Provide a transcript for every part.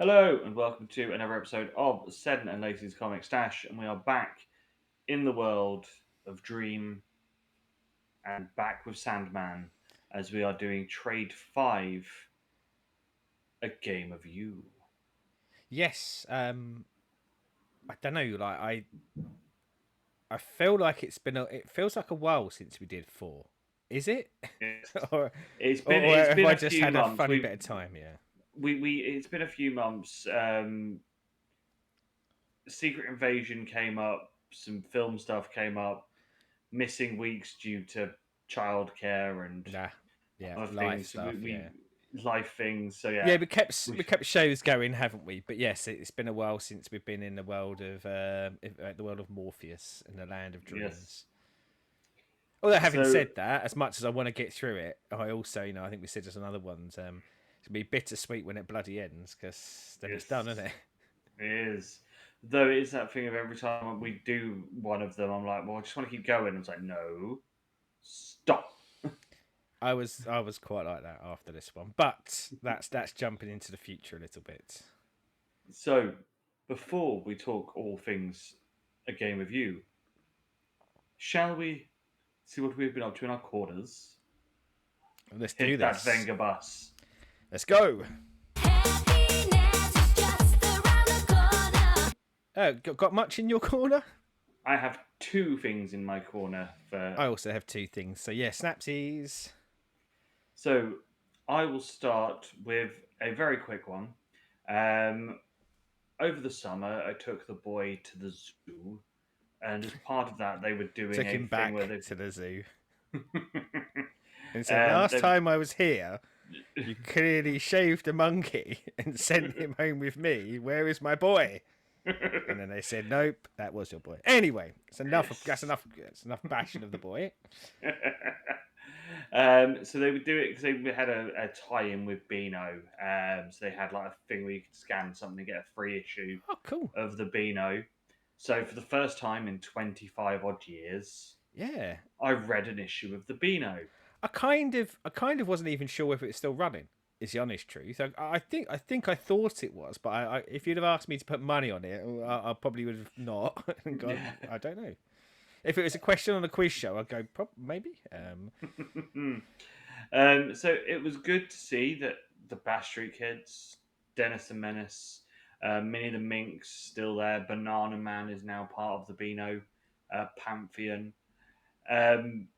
Hello and welcome to another episode of Seddon and Laceys Comic Stash, and we are back in the world of Dream and back with Sandman as we are doing Trade 5, a game of you. Yes, I don't know. I feel like it feels like a while since we did four. Is it? It's, or, it's or been or it's have been I a just few had a months. funny bit of time? Yeah. We it's been a few months. Secret Invasion came up, some film stuff came up, missing weeks due to childcare and Nah. Yeah. other Life things. stuff. We Yeah. life things. So Yeah, yeah, we we kept shows going, haven't we? But yes, it's been a while since we've been in the world of the world of Morpheus and the land of yes. dreams. Although having So said that, as much as I want to get through it, I also, I think we said there's another ones. It's gonna be bittersweet when it bloody ends because then it's done, isn't yes, it? it is. Though it is that thing of every time we do one of them, I'm like, well, I just want to keep going. It's like, no, stop. I was quite like that after this one, but that's jumping into the future a little bit. So, before we talk all things a game of you, shall we see what we've been up to in our quarters? Let's do Hit that this. Venga bus. Let's go. Happiness is just around the corner. Oh, got much in your corner? I have two things in my corner for. I also have two things. So yeah, snapsies. So, I will start with a very quick one. Um, Over the summer, I took the boy to the zoo, and as part of that, they were doing Took a him thing where back they to the zoo and said, "Last they time I was here, you clearly shaved a monkey and sent him home with me. Where is my boy?" And then they said, "Nope, that was your boy." Anyway, it's enough. That's yes. enough. That's enough bashing of the boy. So they would do it because they had a tie-in with Beano. So they had like a thing where you could scan something and get a free issue Oh, cool. of the Beano. So for the first time in 25 odd years, Yeah. I read an issue of the Beano. I kind of wasn't even sure whether it's still running. Is the honest truth. I thought it was, but if you'd have asked me to put money on it, I probably would have not. And gone, Yeah. I don't know. If it was a question on a quiz show, I'd go, maybe. So it was good to see that the Bash Street Kids, Dennis the Menace, Minnie the Minx still there. Banana Man is now part of the Beano pantheon. Um,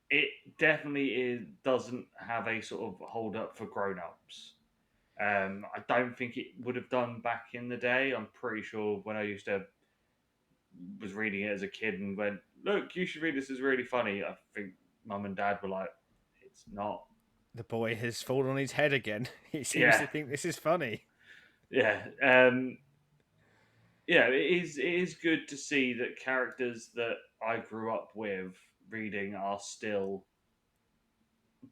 it doesn't have a sort of hold up for grown ups. I don't think it would have done back in the day. I'm pretty sure when I used to was reading it as a kid and went, "Look, you should read this. It's really funny." I think mum and dad were like, "It's not." The boy has fallen on his head again. He seems Yeah, to think this is funny. yeah, yeah. It is good to see that characters that I grew up with reading are still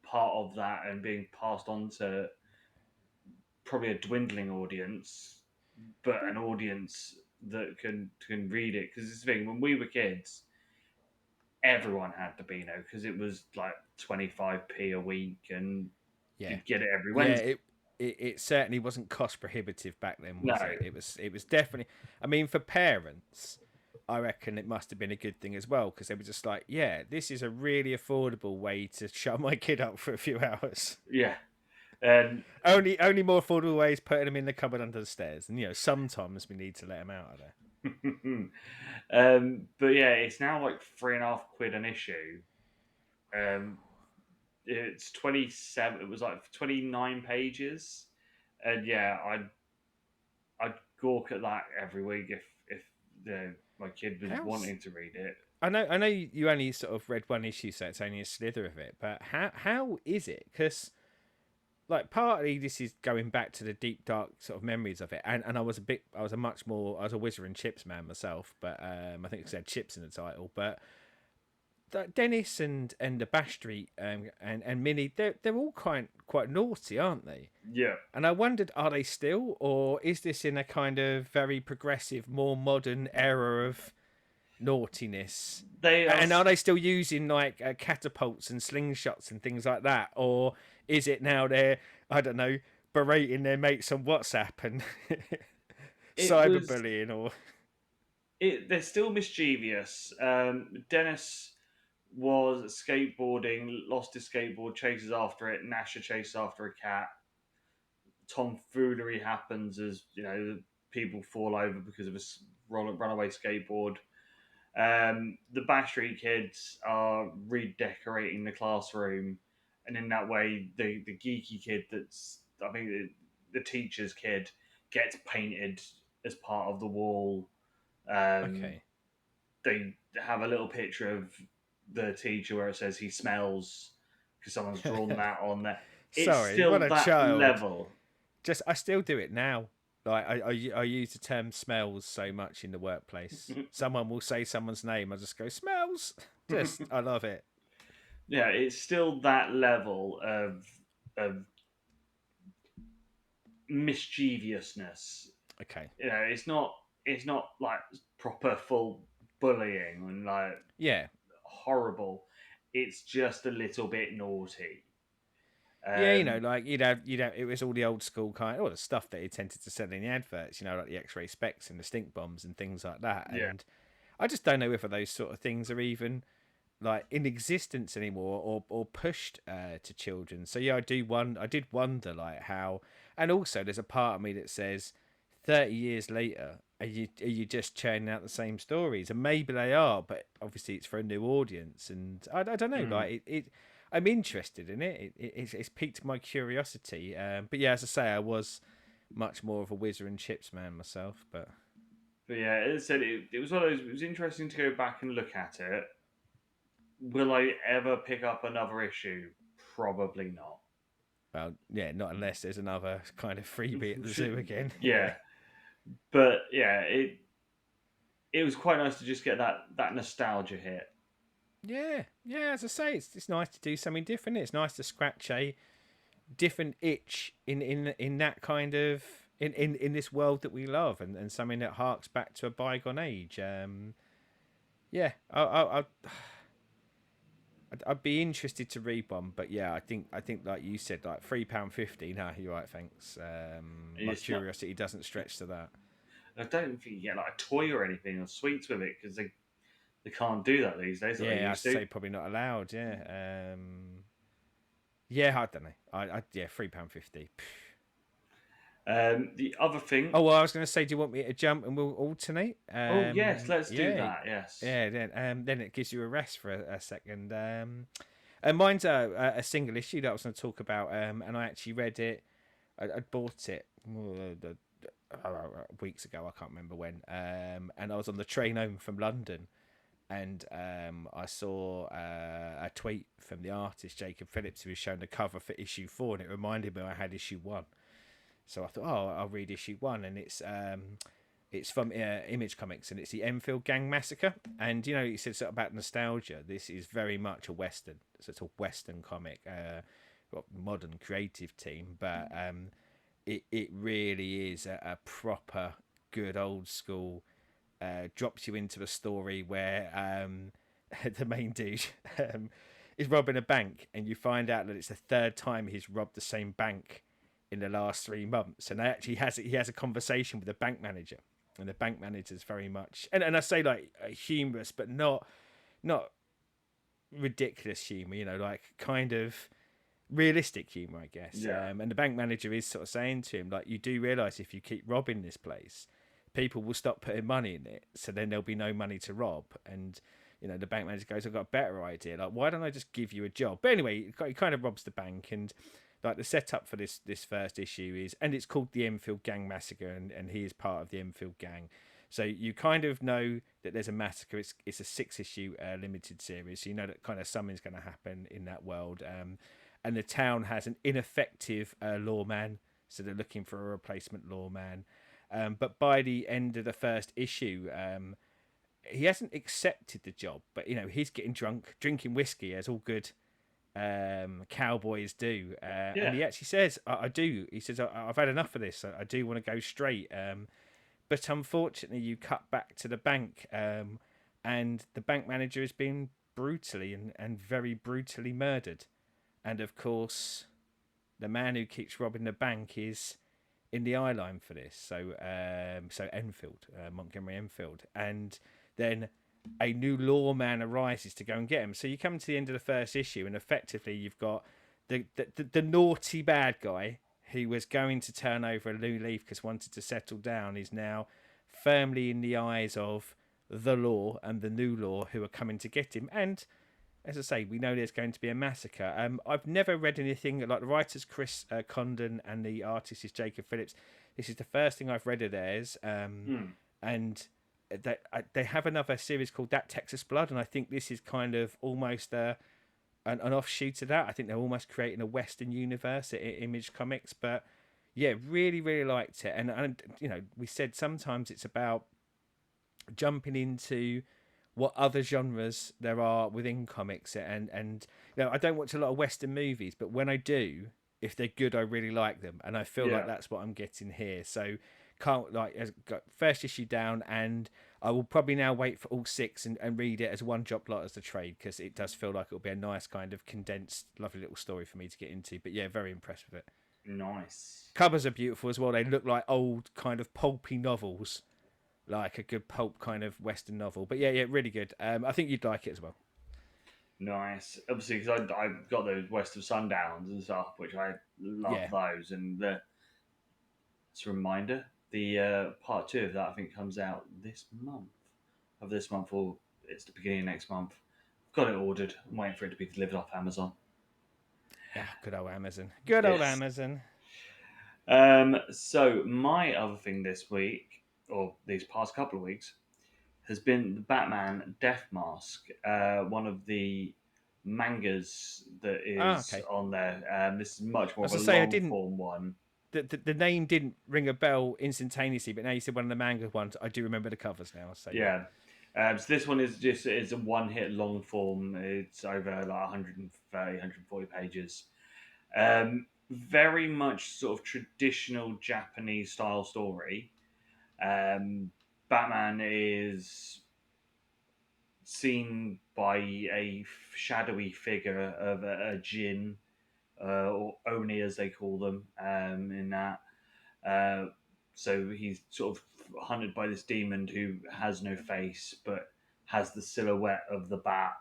part of that and being passed on to probably a dwindling audience, but an audience that can read it. Because this thing, when we were kids, everyone had the Beano because it was like 25p a week, and Yeah, you'd get it every yeah. Wednesday. It certainly wasn't cost prohibitive back then, No, was it? It was definitely. I mean, for parents, I reckon it must have been a good thing as well because they were just like, yeah, this is a really affordable way to shut my kid up for a few hours. yeah, and Only more affordable way is putting them in the cupboard under the stairs, and sometimes we need to let them out of there. but yeah, it's now like 3.5 quid an issue. Um, it's 27. It was like 29 pages, and yeah, I'd gawk at that every week if my kid was How's wanting to read it. I know you only sort of read one issue, so it's only a slither of it. But how is it? Because like partly this is going back to the deep dark sort of memories of it, and I was a Wizard and Chips man myself, but I think it said Chips in the title, but. Dennis and the Bash Street and Minnie, they're all quite naughty, aren't they? Yeah, And I wondered, are they still, or is this in a kind of very progressive, more modern era of naughtiness? they are. And are they still using like catapults and slingshots and things like that, or is it now they're, I don't know, berating their mates on WhatsApp and It was cyberbullying or they're still mischievous. Dennis was skateboarding, lost his skateboard, chases after it. Nasha chases after a cat. Tomfoolery happens as people fall over because of a runaway skateboard. The Bash Street kids are redecorating the classroom, and in that way, the geeky kid that's I think the teacher's kid gets painted as part of the wall. Um, okay. they have a little picture of the teacher where it says he smells because someone's drawn that on there. It's Sorry, what still a that child. level. Just I still do it now. Like I use the term smells so much in the workplace. Someone will say someone's name, I just go smells. Just I love it. Yeah, it's still that level of mischievousness. Okay. It's not like proper full bullying and like Yeah. horrible. It's just a little bit naughty. Yeah, Um, like it was all the old school kind, all the stuff that he tended to sell in the adverts, like the X-ray specs and the stink bombs and things like that. yeah, And I just don't know whether those sort of things are even like in existence anymore or pushed to children. So yeah, I did wonder like how, and also there's a part of me that says 30 years later, are you just churning out the same stories? And maybe they are, but obviously it's for a new audience. And I don't know, mm, like I'm interested in it. It's piqued my curiosity. But yeah, as I say, I was much more of a whizzer and chips man myself. But but yeah, as I said, it was one of those. It was interesting to go back and look at it. Will I ever pick up another issue? Probably not. well, yeah, not unless there's another kind of freebie at the zoo again. Yeah, but yeah, it was quite nice to just get that nostalgia hit. Yeah. As I say, it's nice to do something different. It's nice to scratch a different itch in that kind of in this world that we love, and something that harks back to a bygone age. Yeah, I'd be interested to read one, but yeah, I think like you said, like £3.50. Nah, you're right. Thanks. My It's not. curiosity doesn't stretch to that. I don't think you get like a toy or anything or sweets with it because they can't do that these days that they Yeah, I'd used to. say probably not allowed. Yeah. Yeah, I don't know. Yeah, £3.50. The other thing. Oh well, I was going to say, do you want me to jump and we'll alternate? Oh yes, let's do Yeah, that. Yes. yeah. Then it gives you a rest for a second. And mine's a single issue that I was going to talk about. And I actually read it. I bought it weeks ago. I can't remember when. And I was on the train home from London, and I saw a tweet from the artist Jacob Phillips who was showing the cover for issue 4, and it reminded me I had issue 1. So I thought, oh, I'll read issue 1, and it's from Image Comics, and it's the Enfield Gang Massacre. And you said something about nostalgia. This is very much a western. So it's a western comic, got modern creative team, but it really is a proper good old school. Drops you into the story where the main dude is robbing a bank, and you find out that it's the third time he's robbed the same bank in the last 3 months, and he has a conversation with the bank manager, and the bank manager is very much and I say like humorous, but not ridiculous humor, like kind of realistic humor, I guess. Yeah. And the bank manager is sort of saying to him, like, you do realize if you keep robbing this place, people will stop putting money in it, so then there'll be no money to rob. And the bank manager goes, I've got a better idea, like, why don't I just give you a job? But anyway, he kind of robs the bank, and like the setup for this first issue is, and it's called the Enfield Gang Massacre, and he is part of the Enfield Gang. So you kind of know that there's a massacre. It's a 6-issue limited series, so you know that kind of something's going to happen in that world. And the town has an ineffective lawman, so they're looking for a replacement lawman. But by the end of the first issue, he hasn't accepted the job, but he's getting drunk, drinking whiskey, as all good cowboys do. Yeah. And he actually says, I do. He says, I've had enough of this. I do want to go straight. But unfortunately, you cut back to the bank, and the bank manager has been brutally and very brutally murdered. And of course, the man who keeps robbing the bank is in the eye line for this. So Enfield, Montgomery Enfield, and then a new lawman arises to go and get him. So you come to the end of the first issue, and effectively you've got the naughty bad guy who was going to turn over a new leaf because wanted to settle down is now firmly in the eyes of the law and the new law who are coming to get him. And as I say, we know there's going to be a massacre. I've never read anything like the writer's Chris Condon and the artist is Jacob Phillips. This is the first thing I've read of theirs, and they have another series called That Texas Blood, and I think this is kind of almost an offshoot of that. I think they're almost creating a Western universe at Image Comics, but yeah, really, really liked it. And you know, we said sometimes it's about jumping into what other genres there are within comics, and you know, I don't watch a lot of Western movies, but when I do, if they're good, I really like them, and I feel like that's what I'm getting here. So can't got first issue down, and I will probably now wait for all 6 and read it as one drop lot as the trade, because it does feel like it'll be a nice kind of condensed, lovely little story for me to get into. But yeah, very impressed with it. Nice. Covers are beautiful as well. They look like old kind of pulpy novels, like a good pulp kind of Western novel. But yeah, really good. I think you'd like it as well. Nice. Obviously, because I got those West of Sundowns and stuff, which I love those. And it's a reminder, the part 2 of that I think comes out this month. Or it's the beginning of next month. Got it ordered. I'm waiting for it to be delivered off Amazon. Yeah, good old Amazon. Good old Amazon. So my other thing this week, or these past couple of weeks, has been the Batman Death Mask, one of the mangas that is on there. This is much more of a long form one. The name didn't ring a bell instantaneously, but now you said one of the manga ones. I do remember the covers now. So yeah. So this one is it's a one-hit long form. It's over like 130, 140 pages. Very much sort of traditional Japanese style story. Batman is seen by a shadowy figure of a djinn, or oni as they call them, in that. So he's sort of hunted by this demon who has no face but has the silhouette of the bat.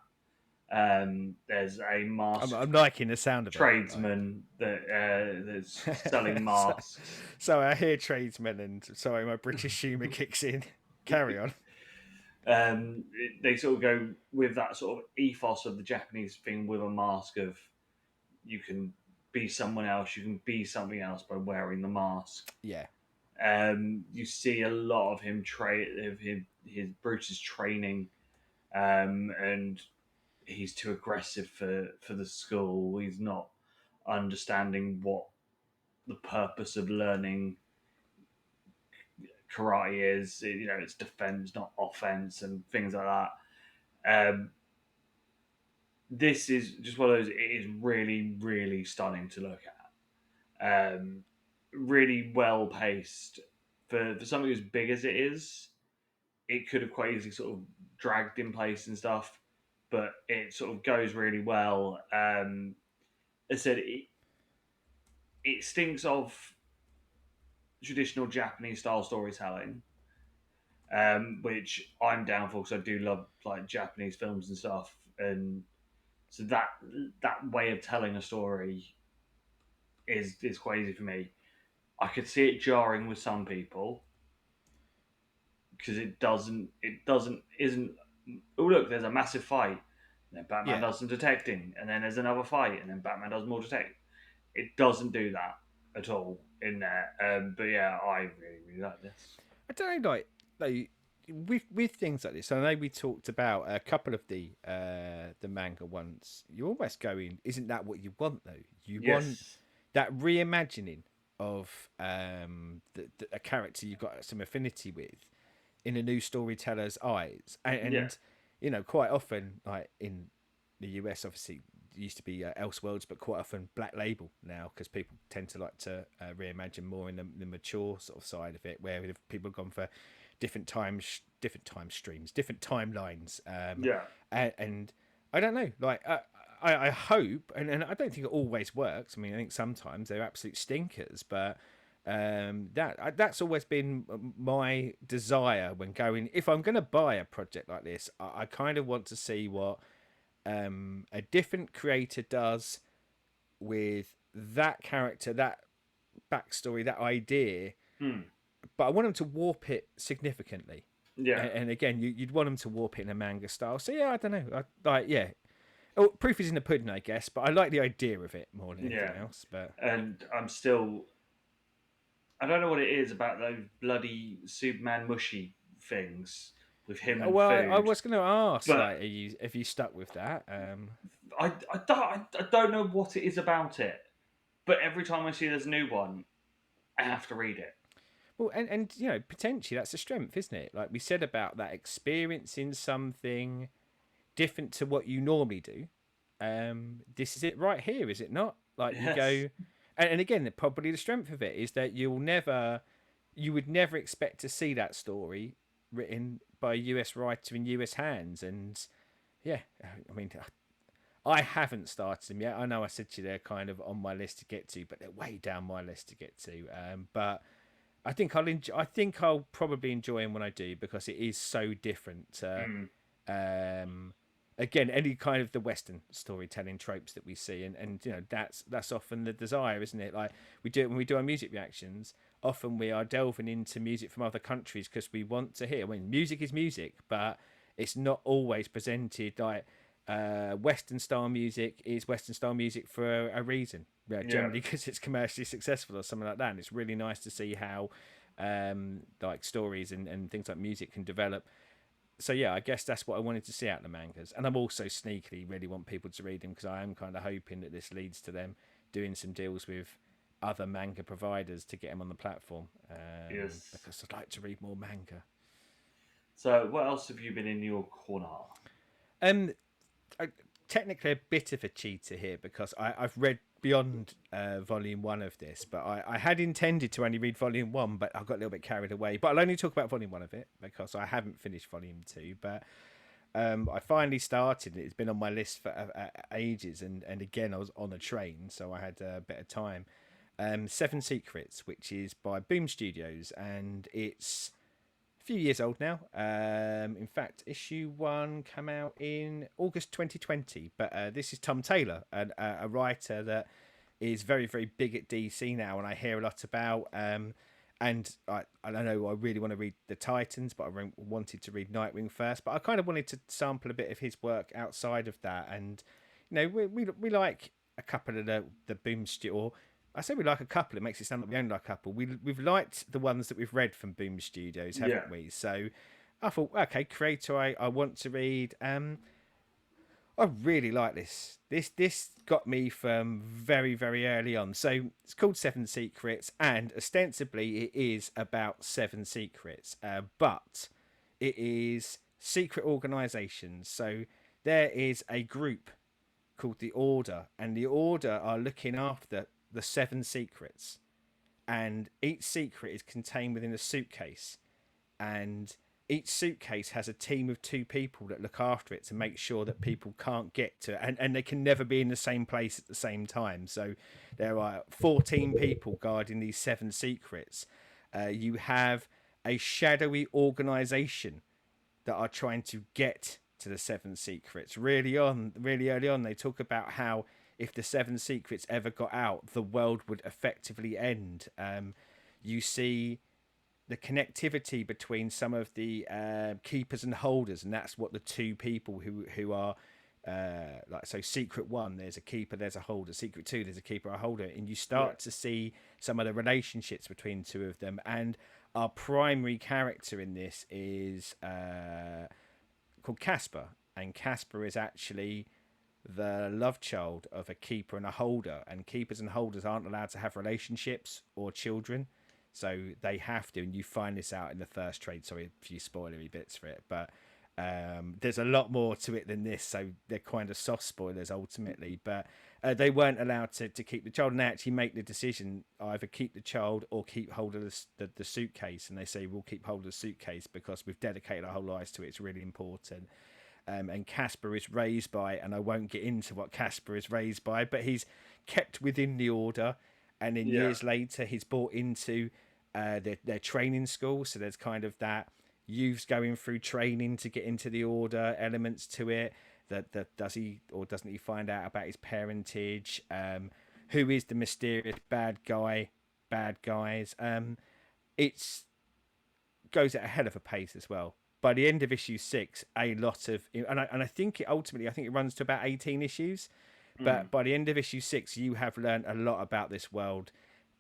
There's a masked I'm liking the sound of tradesman that's selling masks. So I hear tradesman, and sorry, my British humour kicks in. Carry on. They sort of go with that sort of ethos of the Japanese thing with a mask of you can be someone else, you can be something else by wearing the mask. Yeah. You see a lot of him his Bruce's training, and he's too aggressive for the school. He's not understanding what the purpose of learning karate is. You know, it's defense, not offense, and things like that. This is just one of those. It is really, really stunning to look at. Really well paced for something as big as it is. It could have quite easily sort of dragged in place and stuff, but it sort of goes really well. As I said, it stinks of traditional Japanese style storytelling, which I'm down for because I do love like Japanese films and stuff, and so that way of telling a story is quite easy for me. I could see it jarring with some people because it isn't. Oh look, there's a massive fight. And then Batman does some detecting, and then there's another fight, and then Batman does more detecting. It doesn't do that at all in there. But yeah, I really, really like this. I don't know, like with things like this. I know we talked about a couple of the manga ones. You're almost going, isn't that what you want though? You want that reimagining of a character you've got some affinity with in a new storyteller's eyes, and you know, quite often, like in the US, obviously it used to be Elseworlds, but quite often Black Label now, because people tend to like to reimagine more in the mature sort of side of it, where people have gone for different time streams, different timelines. And I don't know, like I hope, and I don't think it always works. I mean, I think sometimes they're absolute stinkers, but that's always been my desire when going. If I'm going to buy a project like this, I kind of want to see what a different creator does with that character, that backstory, that idea, Hmm. but I want them to warp it significantly. Yeah. And again, you'd want them to warp it in a manga style. So yeah, I don't know. Yeah. Oh, proof is in the pudding, I guess. But I like the idea of it more than anything Yeah. else. But And I'm still. I don't know what it is about those bloody Superman mushy things with him and well, I food. was going to ask, But like, if you stuck with that? I don't know what it is about it. But every time I see there's a new one, I have to read it. Well, and you know, potentially that's a strength, isn't it? Like we said about that experiencing something different to what you normally do. This is it right here, is it not? Like you Yes. go, and again, probably the strength of it is that you would never expect to see that story written by a US writer in US hands. And yeah, I mean, I haven't started them yet. I know I said to you they're kind of on my list to get to, but they're way down my list to get to. But I think I think I'll probably enjoy them when I do because it is so different. Mm. Um, Again, any kind of the Western storytelling tropes that we see, and you know that's often the desire, isn't it? Like we do it when we do our music reactions. Often we are delving into music from other countries because we want to hear. I mean, music is music, but it's not always presented like Western style music is Western style music for a reason. Yeah, generally because it's commercially successful or something like that. And it's really nice to see how like stories and things like music can develop. So yeah, I guess that's what I wanted to see out of the mangas, and I'm also sneakily really want people to read them because I am kind of hoping that this leads to them doing some deals with other manga providers to get them on the platform. Yes. Because I'd like to read more manga. So, what else have you been in your corner? Um, Technically a bit of a cheater here because I've read beyond volume one of this, but I had intended to only read volume one, but I got a little bit carried away. But I'll only talk about volume one of it because I haven't finished volume two. But I finally started it. It's been on my list for ages, and again I was on a train, so I had a bit of time. Seven Secrets, which is by Boom Studios, and it's few years old now. In fact, issue one came out in August 2020. But this is Tom Taylor, a writer that is very, very big at DC now, and I hear a lot about. And I don't know, I really want to read the Titans, but I wanted to read Nightwing first. But I kind of wanted to sample a bit of his work outside of that. And you know, we like a couple of the Boom Studio. I say we like a couple. It makes it sound like we only like a couple. We've liked the ones that we've read from Boom Studios, haven't we? So I thought, okay, creator, I want to read. I really like this. This got me from very, very early on. So it's called Seven Secrets, and ostensibly it is about seven secrets, but it is secret organisations. So there is a group called the Order, and the Order are looking after the seven secrets, and each secret is contained within a suitcase, and each suitcase has a team of two people that look after it to make sure that people can't get to it, and they can never be in the same place at the same time. So there are 14 people guarding these seven secrets. You have a shadowy organization that are trying to get to the seven secrets. Really early on, they talk about how if the seven secrets ever got out, the world would effectively end. You see the connectivity between some of the keepers and holders, and that's what the two people who are like, so secret one, there's a keeper, there's a holder. Secret two, there's a keeper, a holder, and you start to see some of the relationships between two of them. And our primary character in this is called Casper, and Casper is actually the love child of a keeper and a holder, and keepers and holders aren't allowed to have relationships or children, so they have to. And you find this out in the first trade. Sorry, a few spoilery bits for it, but there's a lot more to it than this, so they're kind of soft spoilers ultimately. But they weren't allowed to keep the child, and they actually make the decision either keep the child or keep hold of the suitcase, and they say we'll keep hold of the suitcase because we've dedicated our whole lives to it, it's really important. and Casper is raised by, and I won't get into what Casper is raised by, but he's kept within the order, and then Yeah. years later he's brought into their training school. So there's kind of that youths going through training to get into the order elements to it. That does he or doesn't he find out about his parentage? Who is the mysterious bad guys? It's goes at a hell of a pace as well. By the end of issue 6, a lot of and I think it ultimately I think it runs to about 18 issues. But by the end of issue 6, you have learned a lot about this world.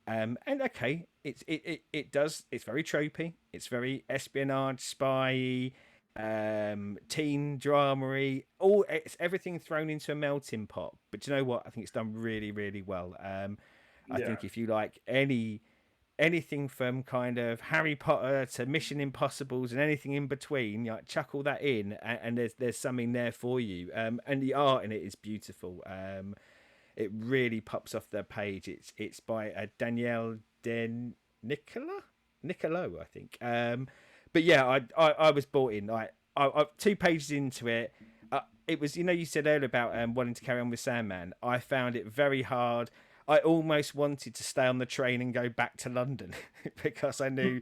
And okay, it does. It's very tropey. It's very espionage, spy, teen dramery. It's everything thrown into a melting pot. But you know what? I think it's done really, really well. I Yeah. think if you like anything from kind of Harry Potter to Mission Impossibles and anything in between, like chuck all that in, and there's something there for you. And the art in it is beautiful. It really pops off the page. It's by Danielle De Nicolo, I think. But yeah, I was bought in. I 2 pages into it. It was, you said earlier about wanting to carry on with Sandman. I found it very hard. I almost wanted to stay on the train and go back to London because I knew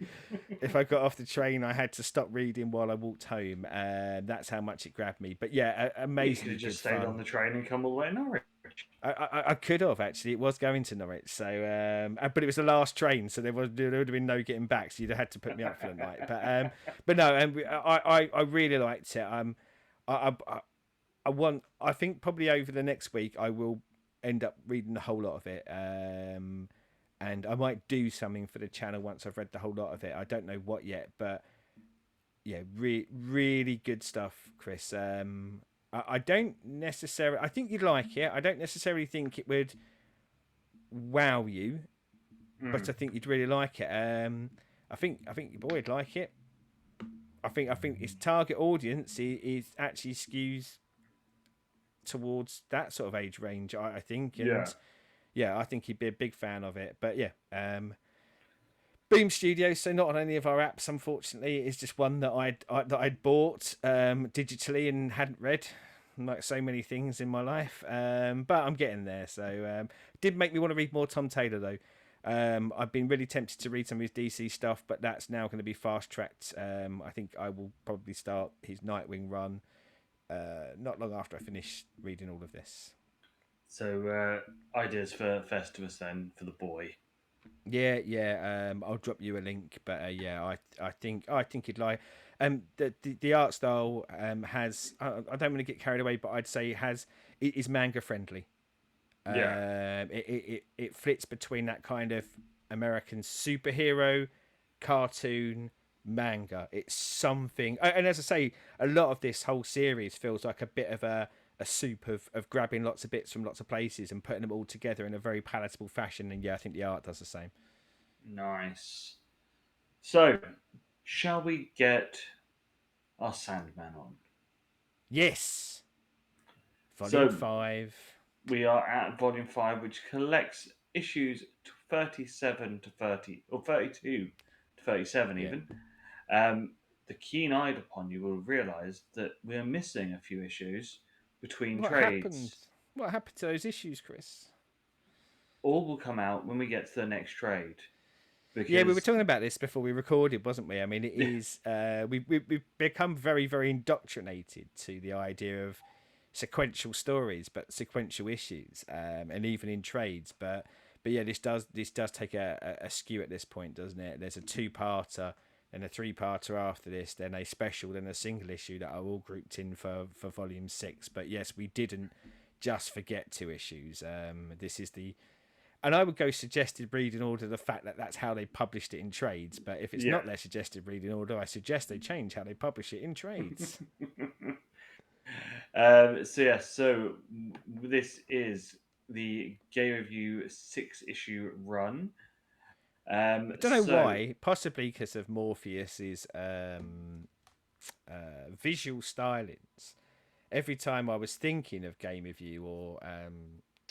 if I got off the train, I had to stop reading while I walked home. That's how much it grabbed me. But yeah, You amazing. could have just good stayed fun. on the train and come all the way to Norwich. I could have actually. It was going to Norwich, so but it was the last train, so there would have been no getting back. So you'd have had to put me up for the night. But no, and I really liked it. I think probably over the next week I will end up reading the whole lot of it. And I might do something for the channel once I've read the whole lot of it. I don't know what yet, but yeah, really good stuff, Chris. I don't necessarily. I think you'd like it. I don't necessarily think it would wow you, but I think you'd really like it. I think your boy would like it. I think its target audience is actually skews towards that sort of age range. I think, and yeah, I think he'd be a big fan of it. But yeah, Boom Studios, so not on any of our apps, unfortunately. It's just one that I'd bought digitally and hadn't read, like so many things in my life. But I'm getting there. So did make me want to read more Tom Taylor though. I've been really tempted to read some of his DC stuff, but that's now going to be fast tracked. I think I will probably start his Nightwing run not long after I finish reading all of this. So ideas for Festivus then for the boy. Yeah. I'll drop you a link, but yeah, I think you'd like. The art style has. I don't want to get carried away, but I'd say it is manga friendly. Yeah. It flits between that kind of American superhero, cartoon, manga. It's something, and as I say, a lot of this whole series feels like a bit of a soup of grabbing lots of bits from lots of places and putting them all together in a very palatable fashion. And yeah, I think the art does the same. Nice. So, shall we get our Sandman on? Yes. So- Volume 5. We are at Volume 5, which collects issues 37 to 30, or 32 to 37 Yeah. even. The keen-eyed upon you will realise that we're missing a few issues between trades. What happened to those issues, Chris? All will come out when we get to the next trade. Because, Yeah, we were talking about this before we recorded, wasn't we? I mean, it is we've become very, very indoctrinated to the idea of sequential stories, but sequential issues, and even in trades. But yeah, this does take a skew at this point, doesn't it? There's a 2-parter, then a 3-parter after this, then a special, then a single issue that are all grouped in for volume 6. But yes, we didn't just forget 2 issues. This is and I would go suggested reading order, the fact that that's how they published it in trades. But if it's not their suggested reading order, I suggest they change how they publish it in trades. So this is the Gay Review 6-issue run. I don't know why. Possibly because of Morpheus's visual stylings. Every time I was thinking of Game of You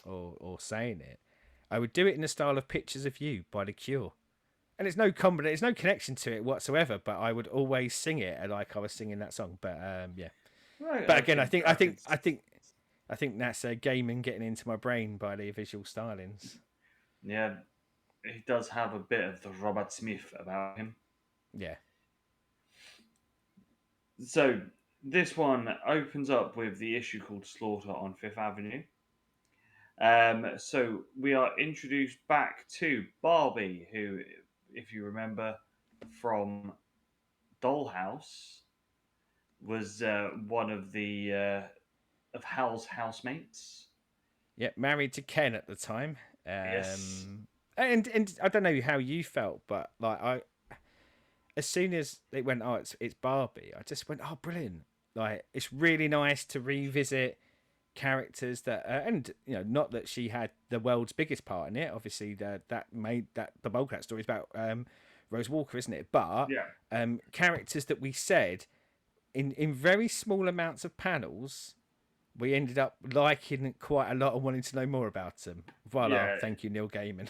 or saying it, I would do it in the style of Pictures of You by The Cure. And there's no connection to it whatsoever, but I would always sing it like I was singing that song. But yeah. Right, But I again, could, I could, I think that's a gaming getting into my brain by the visual stylings. yeah, he does have a bit of the Robert Smith about him. Yeah. So this one opens up with the issue called Slaughter on Fifth Avenue. So we are introduced back to Barbie, who, if you remember from Dollhouse, was one of the of Hal's housemates. Yeah, married to Ken at the time. Yes. And I don't know how you felt, but like I, as soon as it went, oh, it's Barbie, I just went, oh, brilliant! Like it's really nice to revisit characters that, and you know, not that she had the world's biggest part in it. Obviously, that made that the bulk of that story is about Rose Walker, isn't it? But Yeah. characters that we said in very small amounts of panels we ended up liking quite a lot and wanting to know more about them. Voila, Yeah. thank you, Neil Gaiman.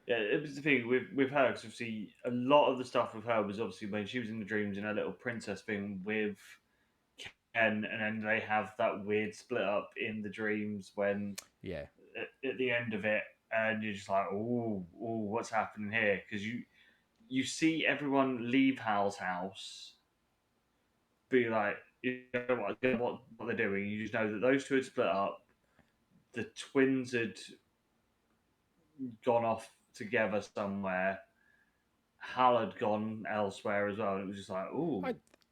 Yeah, it was the thing with her because obviously a lot of the stuff with her was obviously when she was in the dreams and her little princess thing with Ken, and then they have that weird split up in the dreams when Yeah, at the end of it, and you're just like, oh, what's happening here? Because you see everyone leave Hal's house, be like, you know what they're doing. You just know that those two had split up. The twins had gone off together somewhere. Hal had gone elsewhere as well. And it was just like, ooh,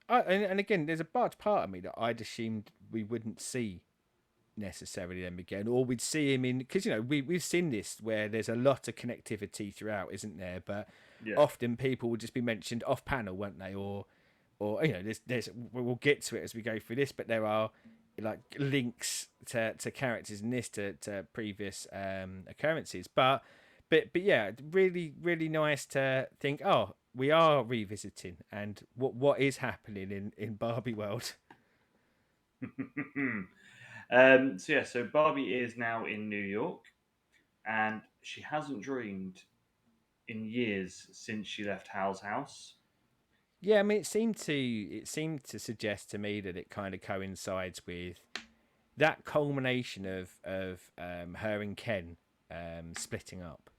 I, and again, there's a large part of me that I'd assumed we wouldn't see necessarily them again, or we'd see him in, because you know we've seen this where there's a lot of connectivity throughout, isn't there? But yeah, often people would just be mentioned off panel, won't they? Or you know, there's we'll get to it as we go through this, but there are like links to characters in this to previous occurrences. But yeah, really nice to think. Oh, we are revisiting, and what is happening in Barbie world. so yeah, so Barbie is now in New York, and she hasn't dreamed in years since she left Hal's house. Yeah, I mean, it seemed to suggest to me that it kind of coincides with that culmination of her and Ken splitting up.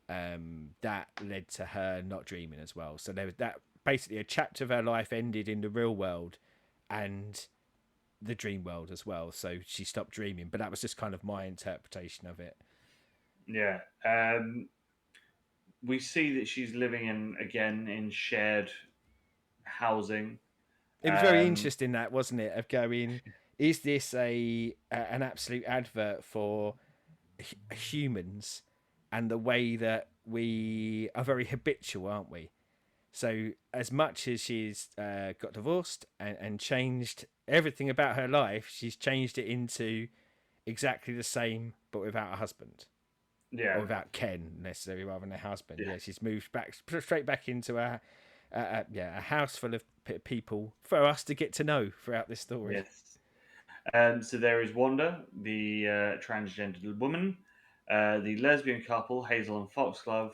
That led to her not dreaming as well. So there was that, basically a chapter of her life ended in the real world and the dream world as well. So she stopped dreaming, but that was just kind of my interpretation of it. Yeah, we see that she's living in again in shared housing. It was very Um, interesting, that, wasn't it? Of going, is this an absolute advert for humans and the way that we are very habitual, aren't we? So as much as she's got divorced and changed everything about her life, she's changed it into exactly the same, but without a husband, yeah, or without Ken necessarily, rather than a husband. yeah, Yeah, she's moved back straight back into a house full of people for us to get to know throughout this story. yes. So there is Wanda, the transgendered woman, the lesbian couple Hazel and Foxglove,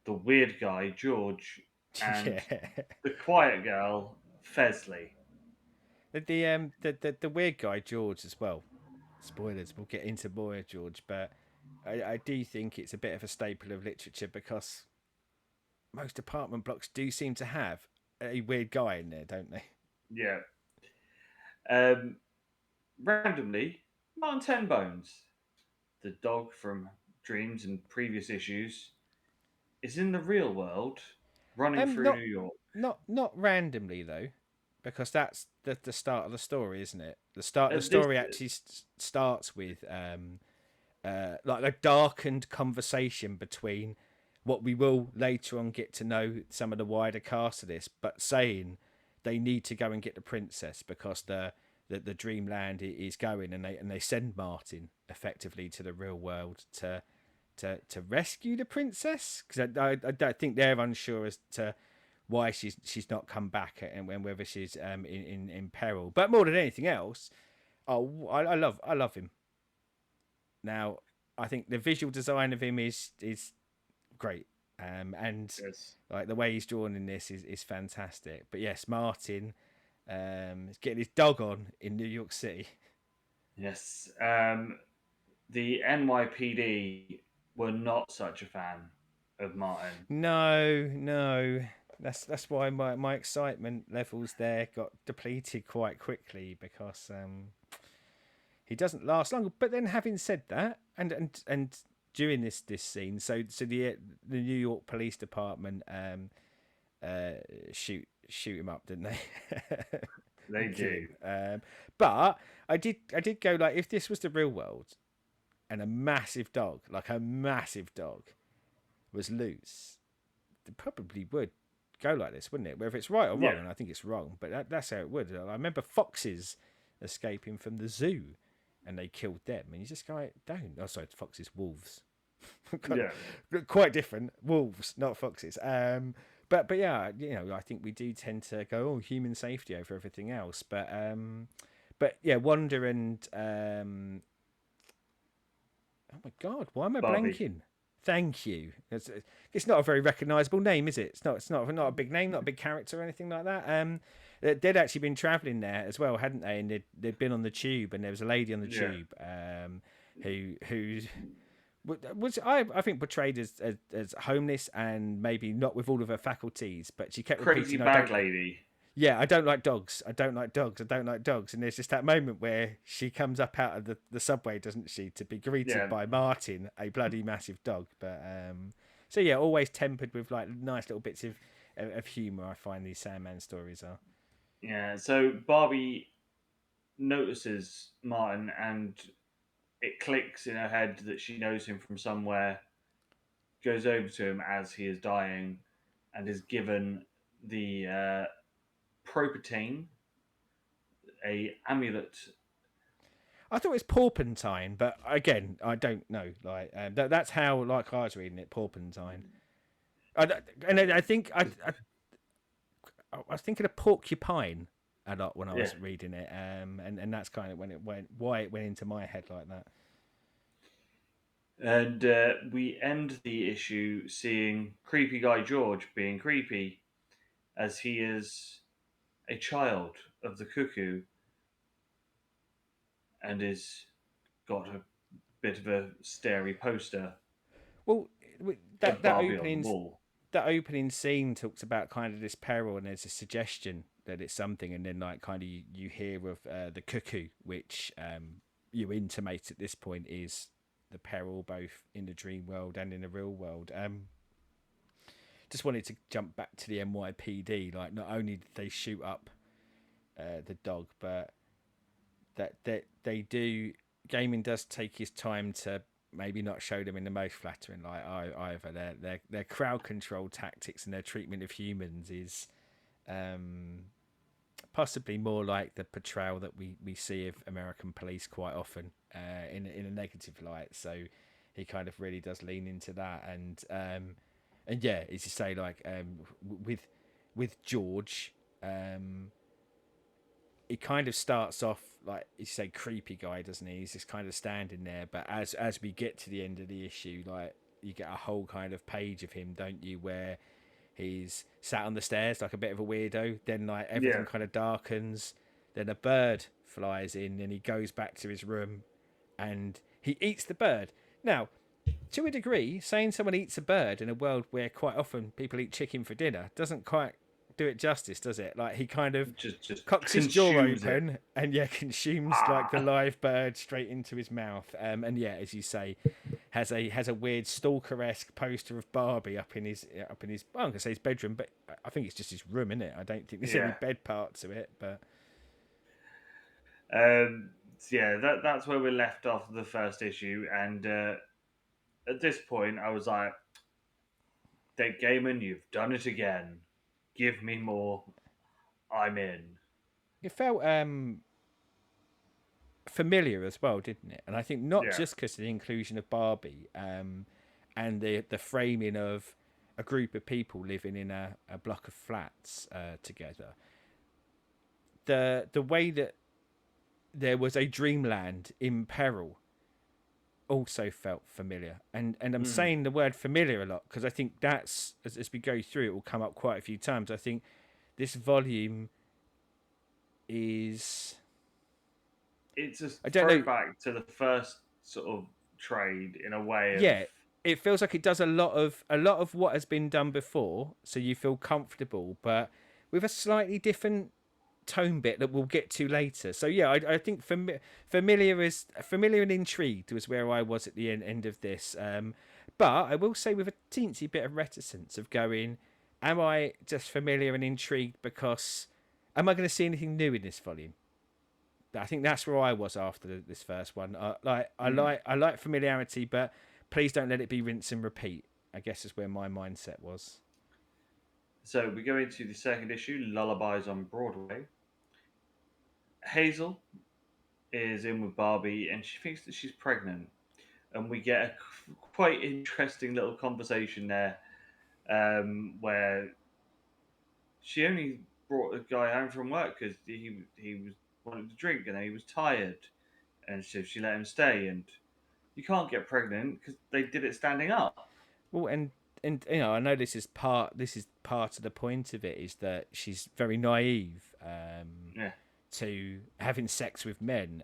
the weird guy George, and Yeah, the quiet girl Fesley. the weird guy George as well. Spoilers. We'll get into more of George, but I do think it's a bit of a staple of literature because most apartment blocks do seem to have a weird guy in there, don't they? Yeah. Um, randomly, Martin Tenbones, the dog from Dreams and previous issues, is in the real world, running through New Not York. not randomly though, because that's the start of the story, isn't it? The This, story actually starts with like a darkened conversation between what we will later on get to know some of the wider cast of this, but saying they need to go and get the princess because the dreamland is going, and they send Martin effectively to the real world to rescue the princess, because I don't think they're unsure as to why she's not come back and whether she's in peril. But more than anything else, oh, I love him. Now, I think the visual design of him is great, and yes. like the way he's drawn in this is fantastic. But yes, Martin, He's getting his dog on in New York City. Yes. The NYPD were not such a fan of Martin. No. That's why my excitement levels there got depleted quite quickly because he doesn't last long. But then, having said that, and during this scene, so the New York Police Department shoot him up, didn't they? They Kill do. him. But I did go like, if this was the real world and a massive dog, was loose, they probably would go like this, wouldn't it? Whether it's right or wrong, Yeah. and I think it's wrong, but that's how it would. I remember foxes escaping from the zoo, and they killed them, and you just go, don't. Oh, sorry, foxes, wolves. Yeah. Quite different. Wolves, not foxes. But yeah, I think we do tend to go, human safety over everything else. But yeah, Wonder and oh my God, why am I Barbie. blanking? Thank you. It's not a very recognisable name, is it? It's not a big name, not a big character or anything like that. They'd actually been travelling there as well, hadn't they? And they'd been on the tube, and there was a lady on the Yeah. tube who was I think portrayed as homeless and maybe not with all of her faculties, but she kept Crazy repeating, bag lady. yeah, I don't like dogs. I don't like dogs. I don't like dogs. And there's just that moment where she comes up out of the subway, doesn't she, to be greeted Yeah. by Martin, a bloody massive dog. But so yeah, always tempered with like nice little bits of humour. I find these Sandman stories are. Yeah. So Barbie notices Martin, and it clicks in her head that she knows him from somewhere. Goes over to him as he is dying, and is given the Propatine, a amulet. I thought it was Porpentine, but again, I don't know. Like that's how like I was reading it, Porpentine. I think I was thinking of porcupine a lot when I was Yeah. reading it, and that's kind of why it went into my head like that. And we end the issue seeing creepy guy George being creepy, as he is a child of the cuckoo and is got a bit of a starey poster Well, of that Barbie on the opening wall. scene talks about kind of this peril, and there's a suggestion that it's something, and then like kind of you hear of the cuckoo, which you intimate at this point is the peril both in the dream world and in the real world. Just wanted to jump back to the NYPD. Like, not only did they shoot up the dog, but that they do. Gaming does take his time to maybe not show them in the most flattering light either. Their crowd control tactics and their treatment of humans is possibly more like the portrayal that we see of American police quite often in a negative light. So he kind of really does lean into that, and yeah, as you say, like with George, he kind of starts off like you say, creepy guy, doesn't he? He's just kind of standing there, but as we get to the end of the issue, like you get a whole kind of page of him, don't you, where he's sat on the stairs like a bit of a weirdo. Then like everything Yeah. kind of darkens. Then a bird flies in, and he goes back to his room, and he eats the bird. Now, to a degree, saying someone eats a bird in a world where quite often people eat chicken for dinner doesn't quite do it justice, does it? Like he kind of Just cocks his jaw consumes open it. and yeah, consumes like the live bird straight into his mouth. And yeah, as you say, has a weird stalker-esque poster of Barbie up in his well, I'm gonna say his bedroom, but I think it's just his room, isn't it? I don't think there's any Yeah. bed part to it, but So yeah, that's where we left off the first issue, and at this point, I was like, "Dick Gaiman, you've done it again. Give me more. I'm in." it felt familiar as well, didn't it? And I think not Yeah. just because of the inclusion of Barbie, and the framing of a group of people living in a block of flats together. The way that there was a dreamland in peril also felt familiar, and I'm saying the word familiar a lot because I think that's as we go through it will come up quite a few times. I think this volume is It's a I don't know. throwback to the first sort of trade in a way of Yeah, it feels like it does a lot of what has been done before, so you feel comfortable, but with a slightly different tone bit that we'll get to later. So yeah, I think familiar and intrigued was where I was at the end of this. But I will say with a teensy bit of reticence of going, am I just familiar and intrigued because am I going to see anything new in this volume? I think that's where I was after this first one. I like familiarity, but please don't let it be rinse and repeat. I guess is where my mindset was. So we go into the second issue, Lullabies on Broadway. Hazel is in with Barbie and she thinks that she's pregnant. And we get a quite interesting little conversation there where she only brought a guy home from work because he was wanted to drink and then he was tired. And so she let him stay. And you can't get pregnant because they did it standing up. Well, and I know this is part of the point of it is that she's very naive Yeah. to having sex with men,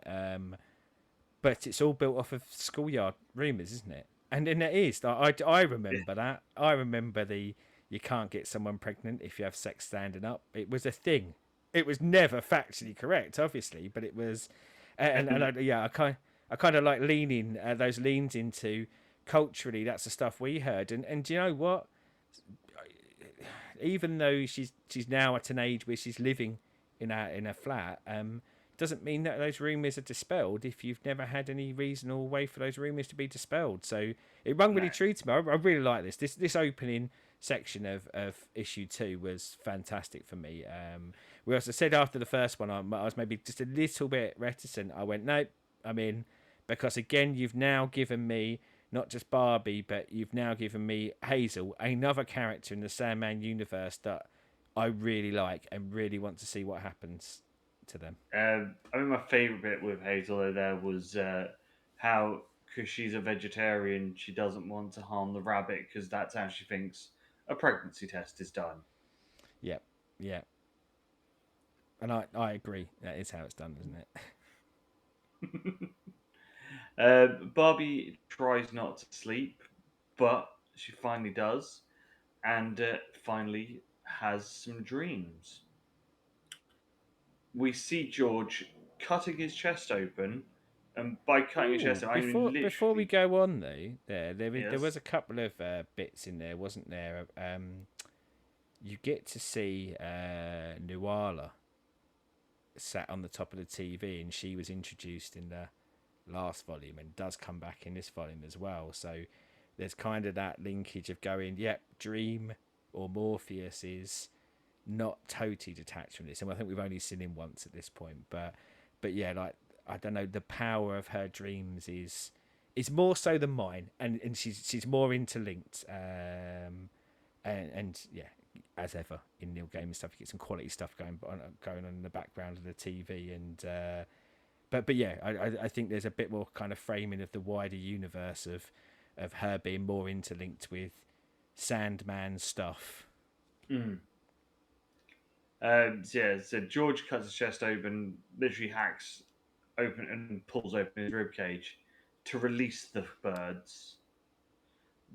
but it's all built off of schoolyard rumours, isn't it? And it is. I remember that. I remember the you can't get someone pregnant if you have sex standing up. It was a thing. It was never factually correct, obviously, but it was. I kind of like leaning those leans into culturally. That's the stuff we heard, and do you know what? Even though she's now at an age where she's living in a flat, doesn't mean that those rumours are dispelled if you've never had any reasonable way for those rumours to be dispelled. So it rung really No. true to me. I really like this. This opening section of issue 2 was fantastic for me. We also said after the first one, I was maybe just a little bit reticent. I went, nope, I'm in. Because again, you've now given me not just Barbie, but you've now given me Hazel, another character in the Sandman universe that I really like and really want to see what happens to them. I mean, my favourite bit with Hazel there was how, because she's a vegetarian, she doesn't want to harm the rabbit because that's how she thinks a pregnancy test is done. Yeah, yeah. And I agree. That is how it's done, isn't it? Barbie tries not to sleep, but she finally does, and finally has some dreams. We see George cutting his chest open, and by cutting his chest, Ooh, I mean before we literally. go on though, there Yes. was a couple of bits in there, wasn't there? You get to see Nuala sat on the top of the TV, and she was introduced in the last volume and does come back in this volume as well. So there's kind of that linkage of going, yep, Dream or Morpheus is not totally detached from this, and I think we've only seen him once at this point. But yeah, like I don't know, the power of her dreams is more so than mine, and she's more interlinked. And yeah, as ever in Neil Gaiman stuff, you get some quality stuff going on in the background of the TV, and but yeah, I think there's a bit more kind of framing of the wider universe of her being more interlinked with Sandman stuff. Mm. So George cuts his chest open, literally hacks open and pulls open his rib cage to release the birds.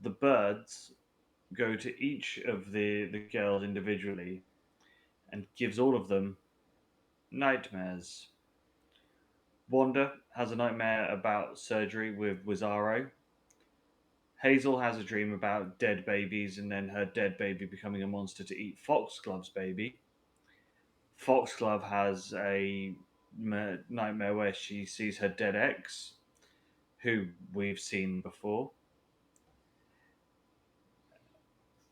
The birds go to each of the girls individually and gives all of them nightmares. Wanda has a nightmare about surgery with Wizaro. Hazel has a dream about dead babies and then her dead baby becoming a monster to eat Foxglove's baby. Foxglove has a nightmare where she sees her dead ex, who we've seen before.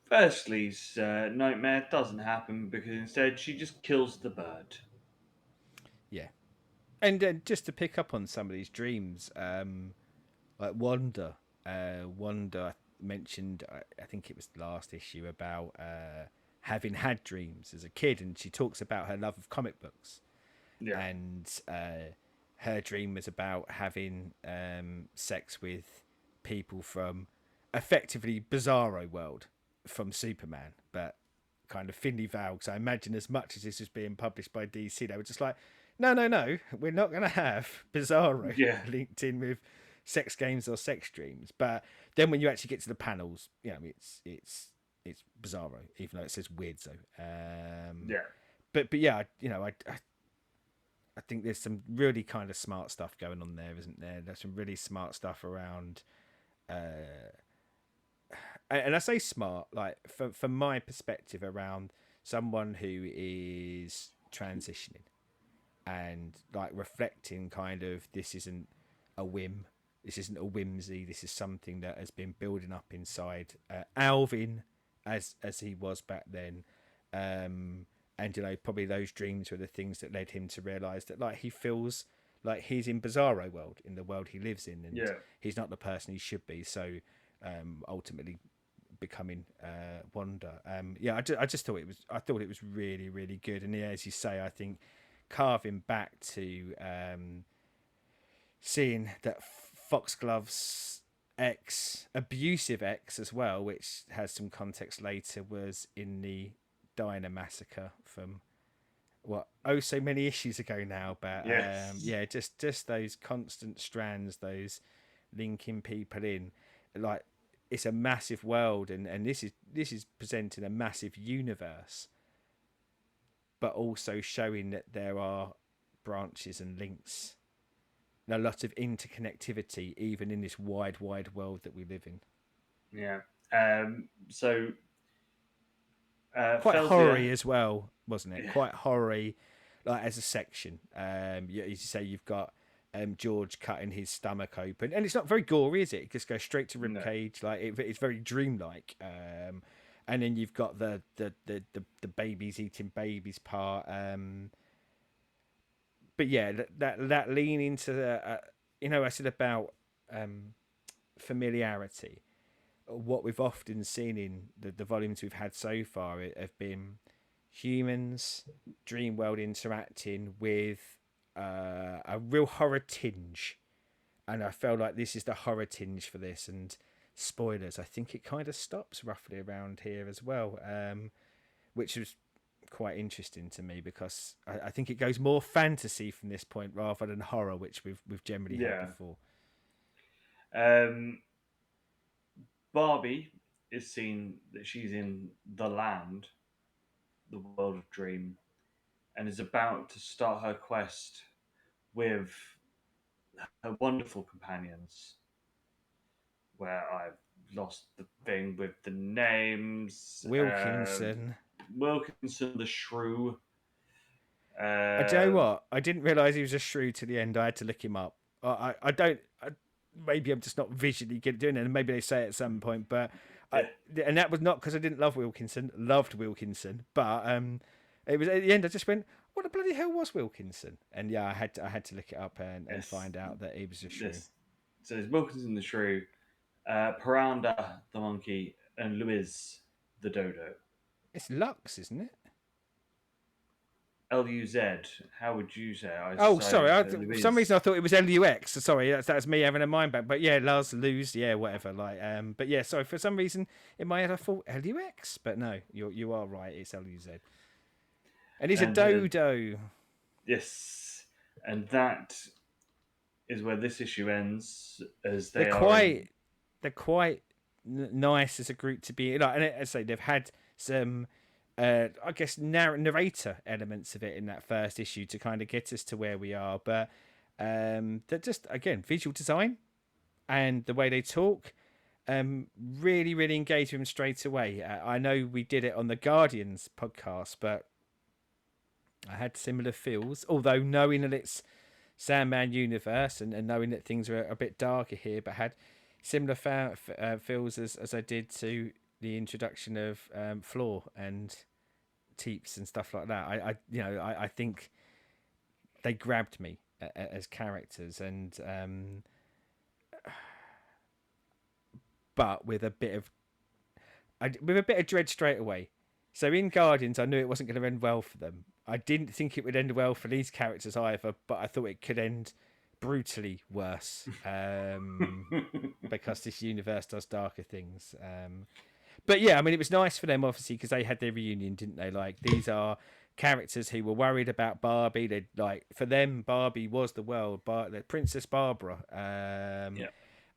Firstly's nightmare doesn't happen because instead she just kills the bird. Yeah, and just to pick up on some of these dreams, like Wanda mentioned, I think it was the last issue about having had dreams as a kid, and she talks about her love of comic books, Yeah. and her dream was about having sex with people from effectively Bizarro world from Superman, but kind of thinly veiled. Because I imagine as much as this was being published by DC, they were just like, no, we're not going to have Bizarro Yeah. linked in with sex games or sex dreams. But then when you actually get to the panels, it's Bizarro, even though it says Weirdo. Yeah. But yeah, I think there's some really kind of smart stuff going on there, isn't there? There's some really smart stuff around, and I say smart, like from my perspective, around someone who is transitioning and like reflecting kind of this isn't a whim, this isn't a whimsy, this is something that has been building up inside Alvin as he was back then. And probably those dreams were the things that led him to realize that like he feels like he's in Bizarro world, in the world he lives in, and Yeah. he's not the person he should be. So ultimately becoming Wanda. I just thought it was really, really good. And yeah, as you say, I think carving back to seeing that Foxglove's abusive ex as well, which has some context later, was in the Diner massacre from so many issues ago now. But Yes. just those constant strands, those linking people in, like it's a massive world, and this is presenting a massive universe, but also showing that there are branches and links, and a lot of interconnectivity, even in this wide world that we live in. Yeah. So Quite Felsia. horror-y as well, wasn't it? Yeah. Quite horror-y, like as a section. As you say, you've got George cutting his stomach open, and it's not very gory, is it? It just goes straight to rib No. cage, like it's very dreamlike. And then you've got the babies eating babies part. But yeah, that lean into the, I said about familiarity. What we've often seen in the volumes we've had so far have been humans, Dreamworld interacting with a real horror tinge, and I felt like this is the horror tinge for this. And spoilers, I think it kind of stops roughly around here as well, which was quite interesting to me because I think it goes more fantasy from this point rather than horror, which we've generally had Yeah. before. Um, Barbie is seen that she's in the land, the world of dream, and is about to start her quest with her wonderful companions. Where I've lost the thing with the names. Wilkinson. Wilkinson the Shrew. I do you know Um, what? I didn't realise he was a shrew to the end. I had to look him up. I don't. Maybe I'm just not visually good at doing it, and maybe they say it at some point. But yeah, and that was not because I didn't love Wilkinson. Loved Wilkinson, but it was at the end. I just went, "What the bloody hell was Wilkinson?" And yeah, I had to look it up and yes, find out that he was a shrew. yes. So there's Wilkinson the Shrew, Paranda the monkey, and Louise the dodo. It's Lux, isn't it? Luz. How would you say? I Oh, sorry. decided For some Louise. reason, I thought it was Lux. Sorry, that's me having a mind back. But yeah, Lars, lose, yeah, whatever. Like, but yeah, sorry. For some reason, in my head, I thought Lux, but no, you are right. It's Luz, and he's a And dodo. yes, and that is where this issue ends, as They're they are in. quite nice as a group to be like. And as I say, they've had some, I guess, narrator elements of it in that first issue to kind of get us to where we are. But they're just again visual design and the way they talk. Really, really engage with them straight away. I know we did it on the Guardians podcast, but I had similar feels. Although knowing that it's Sandman universe and knowing that things are a bit darker here, but had similar feels as I did to the introduction of Floor and Teeps and stuff like that. I think they grabbed me as characters, and but with a bit of dread straight away. So in Guardians, I knew it wasn't going to end well for them. I didn't think it would end well for these characters either, but I thought it could end brutally worse because this universe does darker things. But yeah, I mean, it was nice for them, obviously, because they had their reunion, didn't they? Like, these are characters who were worried about Barbie. They like for them, Barbie was the world, the Princess Barbara. Yeah.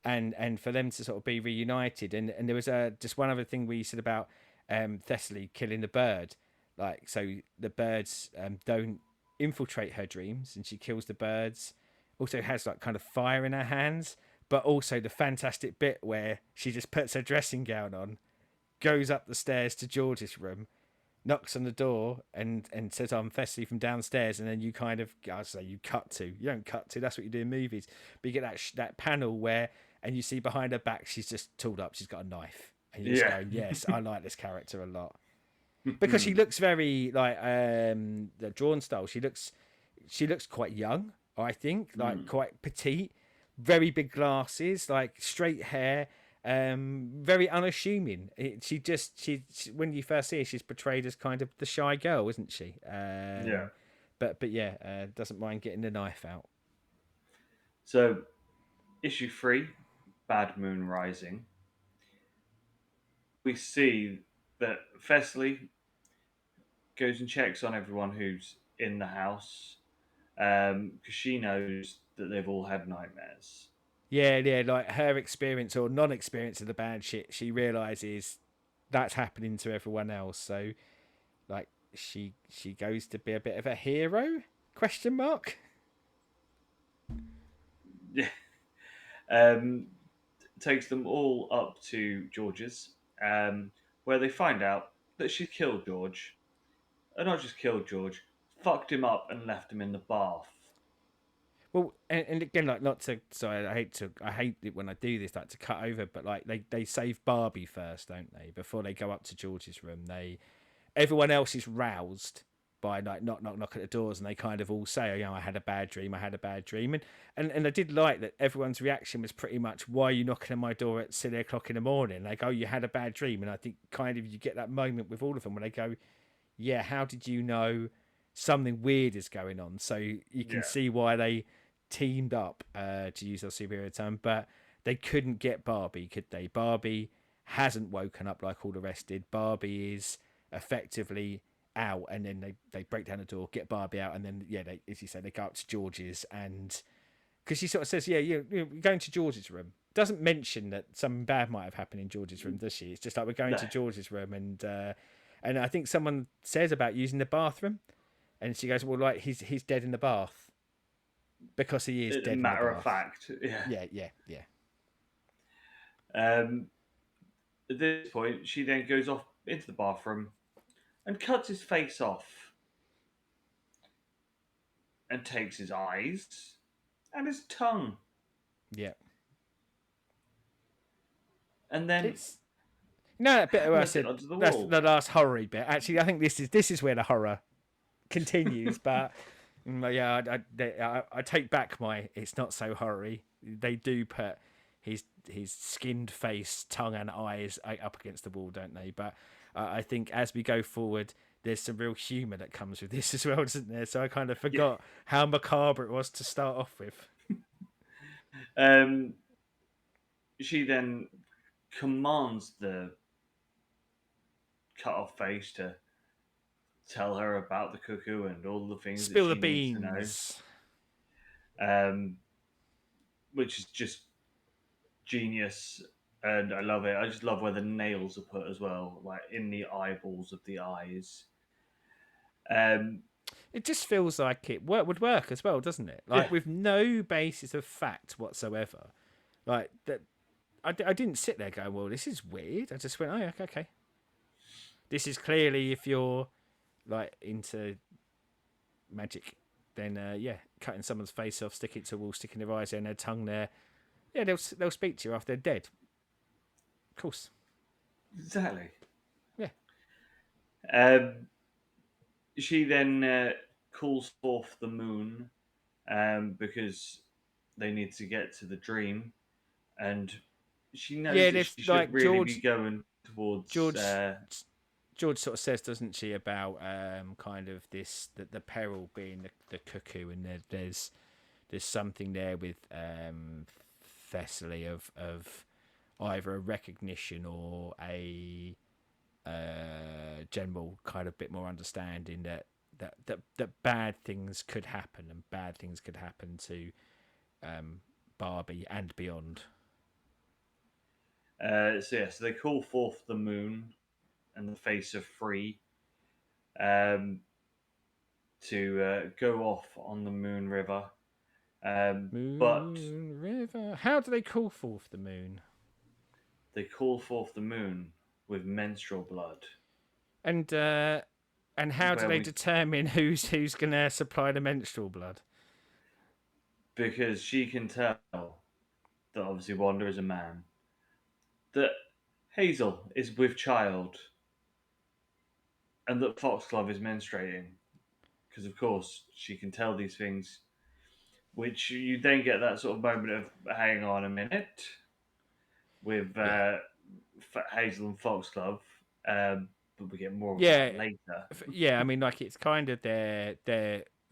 And for them to sort of be reunited, and there was just one other thing we said about Thessaly killing the bird, like so the birds don't infiltrate her dreams, and she kills the birds. Also has like kind of fire in her hands, but also the fantastic bit where she just puts her dressing gown on, goes up the stairs to George's room, knocks on the door, and says, "I'm Thessaly from downstairs." And then you kind of, I say, you cut to. You don't cut to. That's what you do in movies. But you get that panel where, and you see behind her back, she's just tooled up. She's got a knife, and you're just Yeah. going, "Yes, I like this character a lot." Because she looks very like the drawn style. She looks quite young. I think like quite petite, very big glasses, like straight hair, very unassuming. She when you first see her, she's portrayed as kind of the shy girl, isn't she? Yeah. But yeah, doesn't mind getting the knife out. So, issue 3, Bad Moon Rising. We see that Thessaly goes and checks on everyone who's in the house because she knows that they've all had nightmares. Yeah, yeah, like her experience or non-experience of the bad shit, she realizes that's happening to everyone else. So like she goes to be a bit of a hero? Question mark. Yeah. Um, takes them all up to George's, where they find out that she killed George. And not just killed George, fucked him up and left him in the bath. Well, and again, like not to. Sorry, I hate it when I do this, like to cut over. But like they save Barbie first, don't they? Before they go up to George's room, everyone else is roused by like knock at the doors, and they kind of all say, "Oh, I had a bad dream. I had a bad dream." And I did like that everyone's reaction was pretty much, "Why are you knocking on my door at 6 o'clock in the morning?" Like, "Oh, you had a bad dream." And I think kind of you get that moment with all of them when they go, "Yeah, how did you know something weird is going on?" So you can Yeah. see why they teamed up, to use our superhero term, but they couldn't get Barbie, could they? Barbie hasn't woken up like all the rest did. Barbie is effectively out, and then they break down the door, get Barbie out, and then yeah, as you say, they go up to George's, and because she sort of says, you're going to George's room. Doesn't mention that something bad might have happened in George's room, does she? It's just like we're going No. to George's room, and I think someone says about using the bathroom, and she goes, "Well, like he's dead in the bath because he is dead in the Matter of bath." fact, yeah. Yeah. At this point, she then goes off into the bathroom and cuts his face off and takes his eyes and his tongue. Yeah. And then It's no that bit where I hammers it said onto the that's wall. the last horror bit. Actually, I think this is where the horror continues. But yeah, I take back my it's not so horror-y. They do put his skinned face, tongue, and eyes up against the wall, don't they? But I think as we go forward, there's some real humour that comes with this as well, doesn't there? So I kind of forgot how macabre it was to start off with. Um, she then commands the cut off face to tell her about the cuckoo and all the things that Spill the she needs to know, beans. which is just genius. And I love it. I just love where the nails are put as well, like in the eyeballs of the eyes. Um, It just feels like it would work as well, doesn't it? Like yeah, with no basis of fact whatsoever. Like that, I didn't sit there going, "Well, this is weird." I just went, "Oh, yeah, okay. This is clearly if you're like into magic, then yeah, cutting someone's face off, sticking it to a wall, sticking their eyes there and their tongue there. Yeah, they'll speak to you after they're dead. Of course. exactly. Yeah. Um, she then calls forth the moon because they need to get to the dream, and she knows Yeah, that there's she should like really be going towards. George George sort of says, doesn't she, about kind of this the peril being the cuckoo, and there's something there with Thessaly of either a recognition or a general kind of bit more understanding that bad things could happen, and bad things could happen to Barbie and beyond. So they call forth the moon and the face of Free um, to go off on the Moon River. But Moon River. How do they call forth the moon? they call forth the moon with menstrual blood. And how do Where they we determine who's gonna supply the menstrual blood? Because she can tell that obviously Wanda is a man, that Hazel is with child, and that Foxglove is menstruating. Because of course she can tell these things, which you then get that sort of moment of hang on a minute with Yeah, Hazel and Foxglove, but we get more of yeah, that later. yeah. I mean, like it's kind of their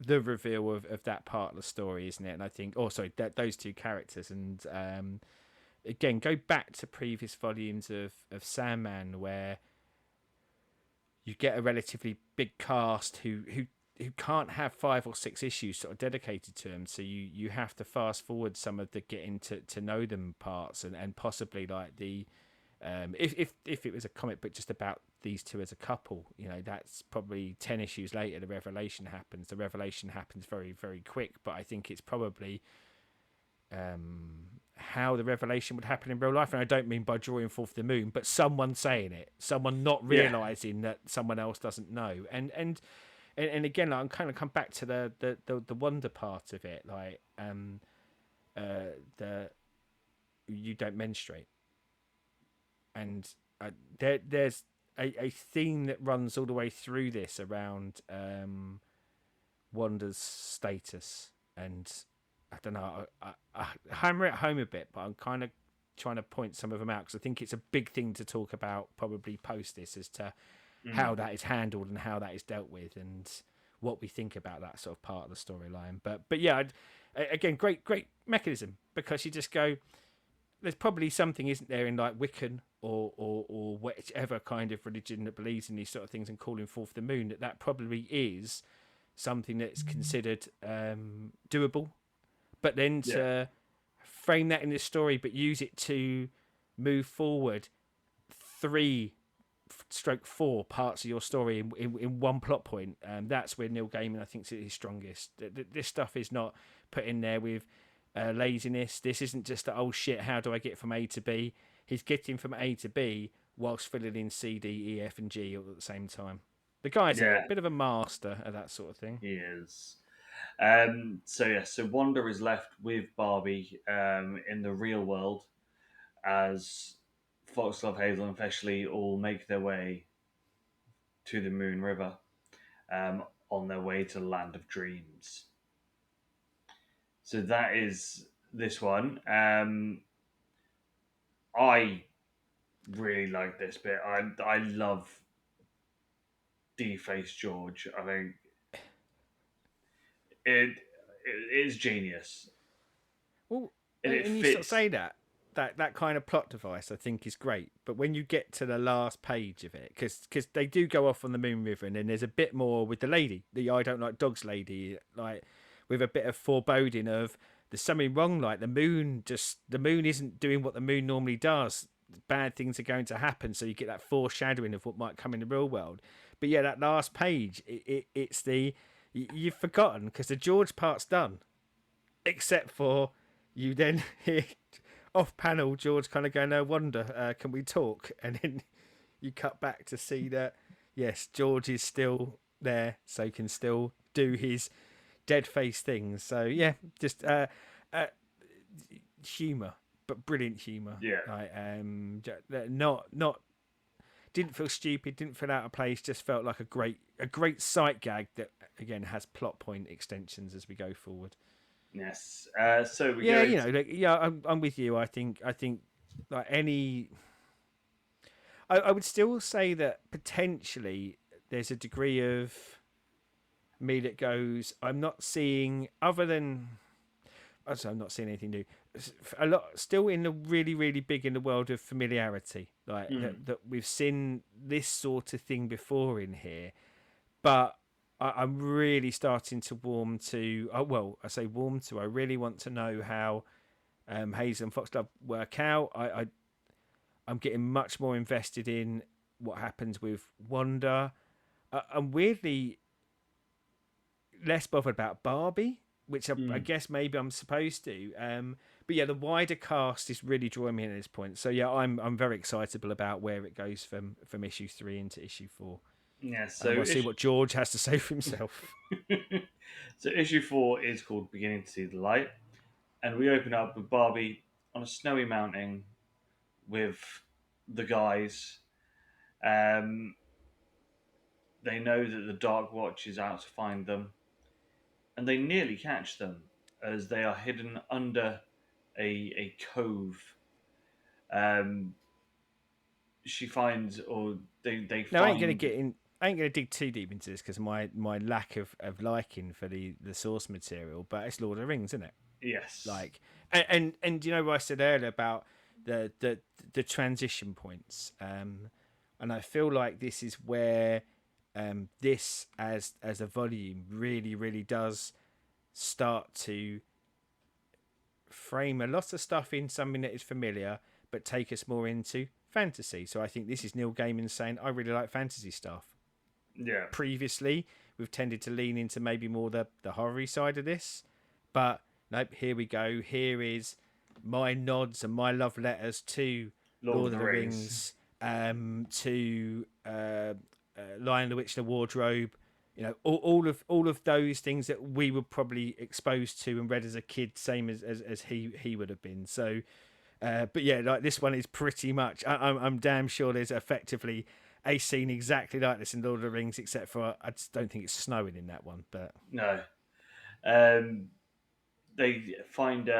the reveal of that part of the story, isn't it? And I think also that those two characters, and again, go back to previous volumes of Sandman where you get a relatively big cast who can't have 5 or 6 issues sort of dedicated to them, so you have to fast forward some of the getting to know them parts, and possibly like the if it was a comic book just about these two as a couple, that's probably 10 issues later the revelation happens. The revelation happens very, very quick, but I think it's probably how the revelation would happen in real life. And I don't mean by drawing forth the moon, but someone saying it, someone not Yeah, realizing that someone else doesn't know. And again, like, I'm kind of come back to the wonder part of it, like the you don't menstruate, and there's a theme that runs all the way through this around Wanda's status, and I don't know. I hammer it home a bit, but I'm kind of trying to point some of them out because I think it's a big thing to talk about probably post this as to how that is handled and how that is dealt with, and what we think about that sort of part of the storyline. But yeah, again, great mechanism, because you just go, there's probably something, isn't there, in like Wiccan or whichever kind of religion that believes in these sort of things and calling forth the moon, that probably is something that's considered doable. But then yeah, to frame that in this story, but use it to move forward 3/4 parts of your story in one plot point, that's where Neil Gaiman, I think, is his strongest. This stuff is not put in there with laziness. This isn't just that, oh shit, how do I get from A to B? He's getting from A to B whilst filling in C, D, E, F, and G all at the same time. The guy's a yeah. bit of a master at that sort of thing. He is. So Wanda is left with Barbie in the real world as Foxglove, Hazel, and Feshley all make their way to the Moon River on their way to the Land of Dreams. So that is this one. I really like this bit. I love D-Face George. I think it is genius, Well, and it and you sort of fits. say that kind of plot device, I think, is great. But when you get to the last page of it, because they do go off on the Moon River, and then there's a bit more with the lady, the I don't like dogs lady, like with a bit of foreboding of there's something wrong. Like the moon isn't doing what the moon normally does. Bad things are going to happen, so you get that foreshadowing of what might come in the real world. But yeah, that last page, it's you've forgotten, because the George part's done, except for you then hear off panel George kind of go, no wonder, can we talk? And then you cut back to see that yes, George is still there, so can still do his dead face things. So yeah, just humor, but brilliant humor. Yeah, Like not didn't feel stupid, didn't feel out of place, just felt like a great sight gag that again has plot point extensions as we go forward. yes. So we Yeah, go. I'm with you. I think like I would still say that potentially there's a degree of me that goes, I'm not seeing, other than, I'm not seeing anything new. a lot still in the really really big in the world of familiarity, like Mm. that we've seen this sort of thing before in here, but I'm really starting to warm to. Oh, well, I say warm to. I really want to know how Hazel and Foxglove work out. I'm getting much more invested in what happens with Wanda. I'm weirdly less bothered about Barbie, which I Mm. guess maybe I'm supposed to. But yeah, the wider cast is really drawing me in at this point. So yeah, I'm very excitable about where it goes from issue 3 into issue 4. Yeah. And we'll see what George has to say for himself. So issue 4 is called "Beginning to See the Light," and we open up with Barbie on a snowy mountain with the guys. Um, they know that the Dark Watch is out to find them, and they nearly catch them as they are hidden under a cove. Um, she finds, or they Now I ain't gonna find, get in. I ain't gonna dig too deep into this because my lack of liking for the source material, but it's Lord of the Rings, isn't it? yes, Like, and you know what I said earlier about the transition points, and I feel like this is where this as a volume really really does start to frame a lot of stuff in something that is familiar, but take us more into fantasy. So I think this is Neil Gaiman saying, I really like fantasy stuff. yeah, Previously, we've tended to lean into maybe more the horror side of this, but nope, here we go. Here is my nods and my love letters to Lord of Lord the of the Rings, Rings, to Lion the Witch and the Wardrobe. You know, all of those things that we were probably exposed to and read as a kid, same as he would have been. So, but yeah, like this one is pretty much. I'm damn sure there's effectively a scene exactly like this in Lord of the Rings, except for I just don't think it's snowing in that one. But no. Um, they find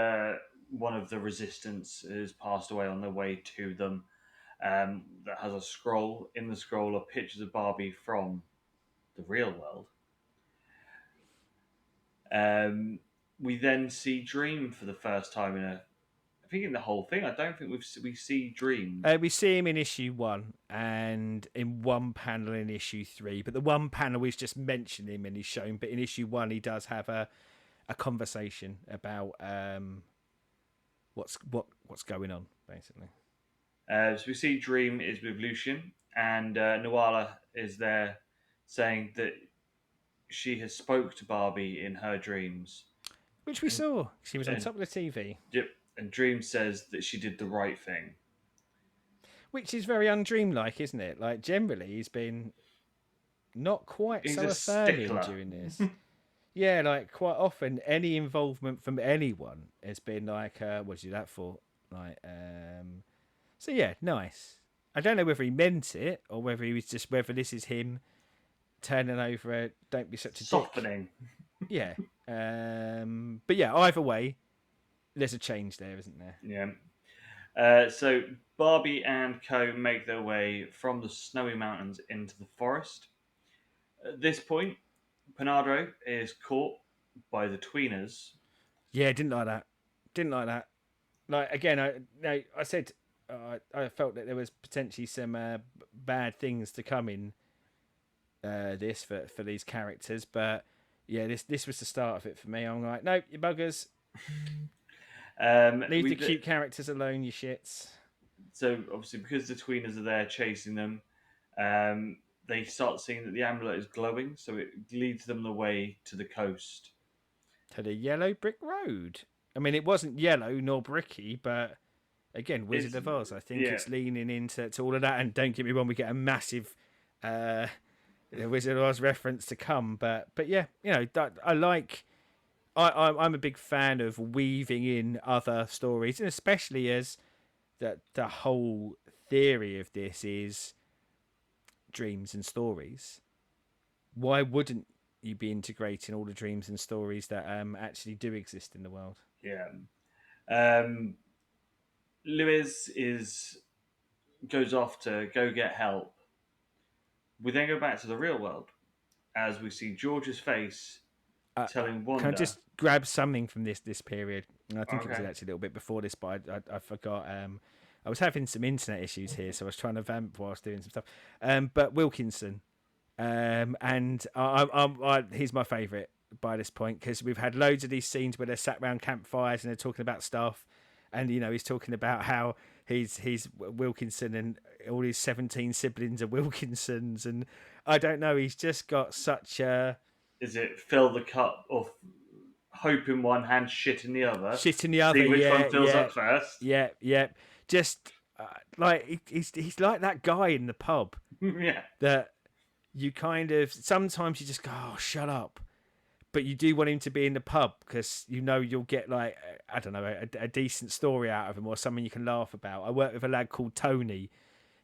one of the resistance has passed away on their way to them. That has a scroll. In the scroll are pictures of Barbie from the real world. Um, we then see Dream for the first time in a. I think in the whole thing. I don't think we see Dream. we see him in issue 1 and in one panel in issue 3. But the one panel is just mentioning him and he's shown. But in issue 1, he does have a conversation about what's going on basically. So we see Dream is with Lucian, and Nuala is there, saying that she has spoke to Barbie in her dreams. Which we And, saw. She was on and top of the TV. yep, and Dream says that she did the right thing. Which is very undreamlike, isn't it? Like, generally, he's been not quite He's so a affirming stickler. during this. Yeah, like, quite often, any involvement from anyone has been like, what'd you do that for? Like, so yeah, nice. I don't know whether he meant it or whether he was just, whether this is him turning over a don't be such a dick. Softening. Yeah. But yeah, either way, there's a change there, isn't there? Yeah. So Barbie and Co make their way from the snowy mountains into the forest. At this point, Panado is caught by the tweeners. Yeah, didn't like that. Didn't like that. Like again, I said I felt that there was potentially some bad things to come in this for these characters, but yeah, this was the start of it for me. I'm like, nope, you buggers, leave the cute characters alone, you shits. So obviously, because the tweeners are there chasing them, they start seeing that the amulet is glowing, so it leads them the way to the coast. To the yellow brick road. I mean, it wasn't yellow nor bricky, but again, Wizard It's of Oz. I think yeah, it's leaning into all of that. And don't get me wrong, we get a massive Wizard of Oz reference to come. But yeah, you know, I like. I'm a big fan of weaving in other stories, and especially as that the whole theory of this is dreams and stories. Why wouldn't you be integrating all the dreams and stories that actually do exist in the world? yeah. Um, Lewis is goes off to go get help. We then go back to the real world as we see George's face uh, telling can I Wanda. just grab something from this period? And I think it was Okay. actually a little bit before this, but I forgot. I was having some internet issues here, so I was trying to vamp whilst doing some stuff. But Wilkinson, and he's my favourite by this point because we've had loads of these scenes where they're sat around campfires and they're talking about stuff, and he's talking about how he's Wilkinson and all his 17 siblings are Wilkinsons, and I don't know, he's just got such a Is it fill the cup of hope in one hand, shit in the other? shit in the See other. which Yeah, one fills yeah, up first. yeah, yeah. Just like he's like that guy in the pub Yeah. that you kind of sometimes you just go, oh, shut up. But you do want him to be in the pub because you'll get like I don't know a decent story out of him or something you can laugh about. I work with a lad called Tony.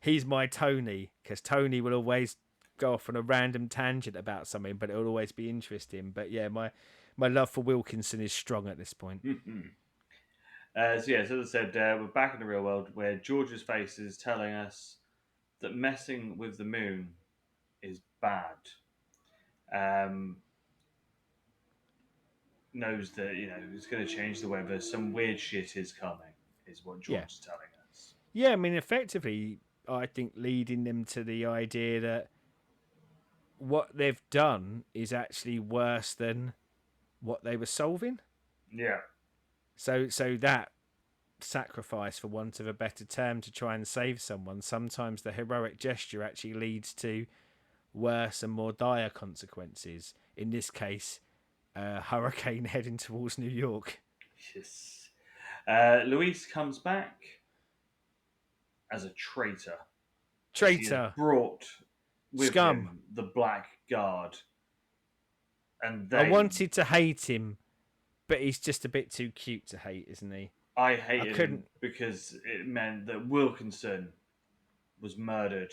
He's my Tony because Tony will always go off on a random tangent about something, but it'll always be interesting. But yeah, my love for Wilkinson is strong at this point. So as I said, we're back in the real world where George's face is telling us that messing with the moon is bad. Um, knows that it's going to change the weather. Some weird shit is coming, is what Yeah, George is telling us. yeah. I mean, effectively, I think leading them to the idea that what they've done is actually worse than what they were solving. Yeah, So that sacrifice, for want of a better term, to try and save someone, sometimes the heroic gesture actually leads to worse and more dire consequences. In this case, a hurricane heading towards New York. yes. Luis comes back as a traitor, as he has Traitor, brought with scum. him the Black Guard, and I they. wanted to hate him, but he's just a bit too cute to hate, isn't he? I I hated him couldn't. because it meant that Wilkinson was murdered.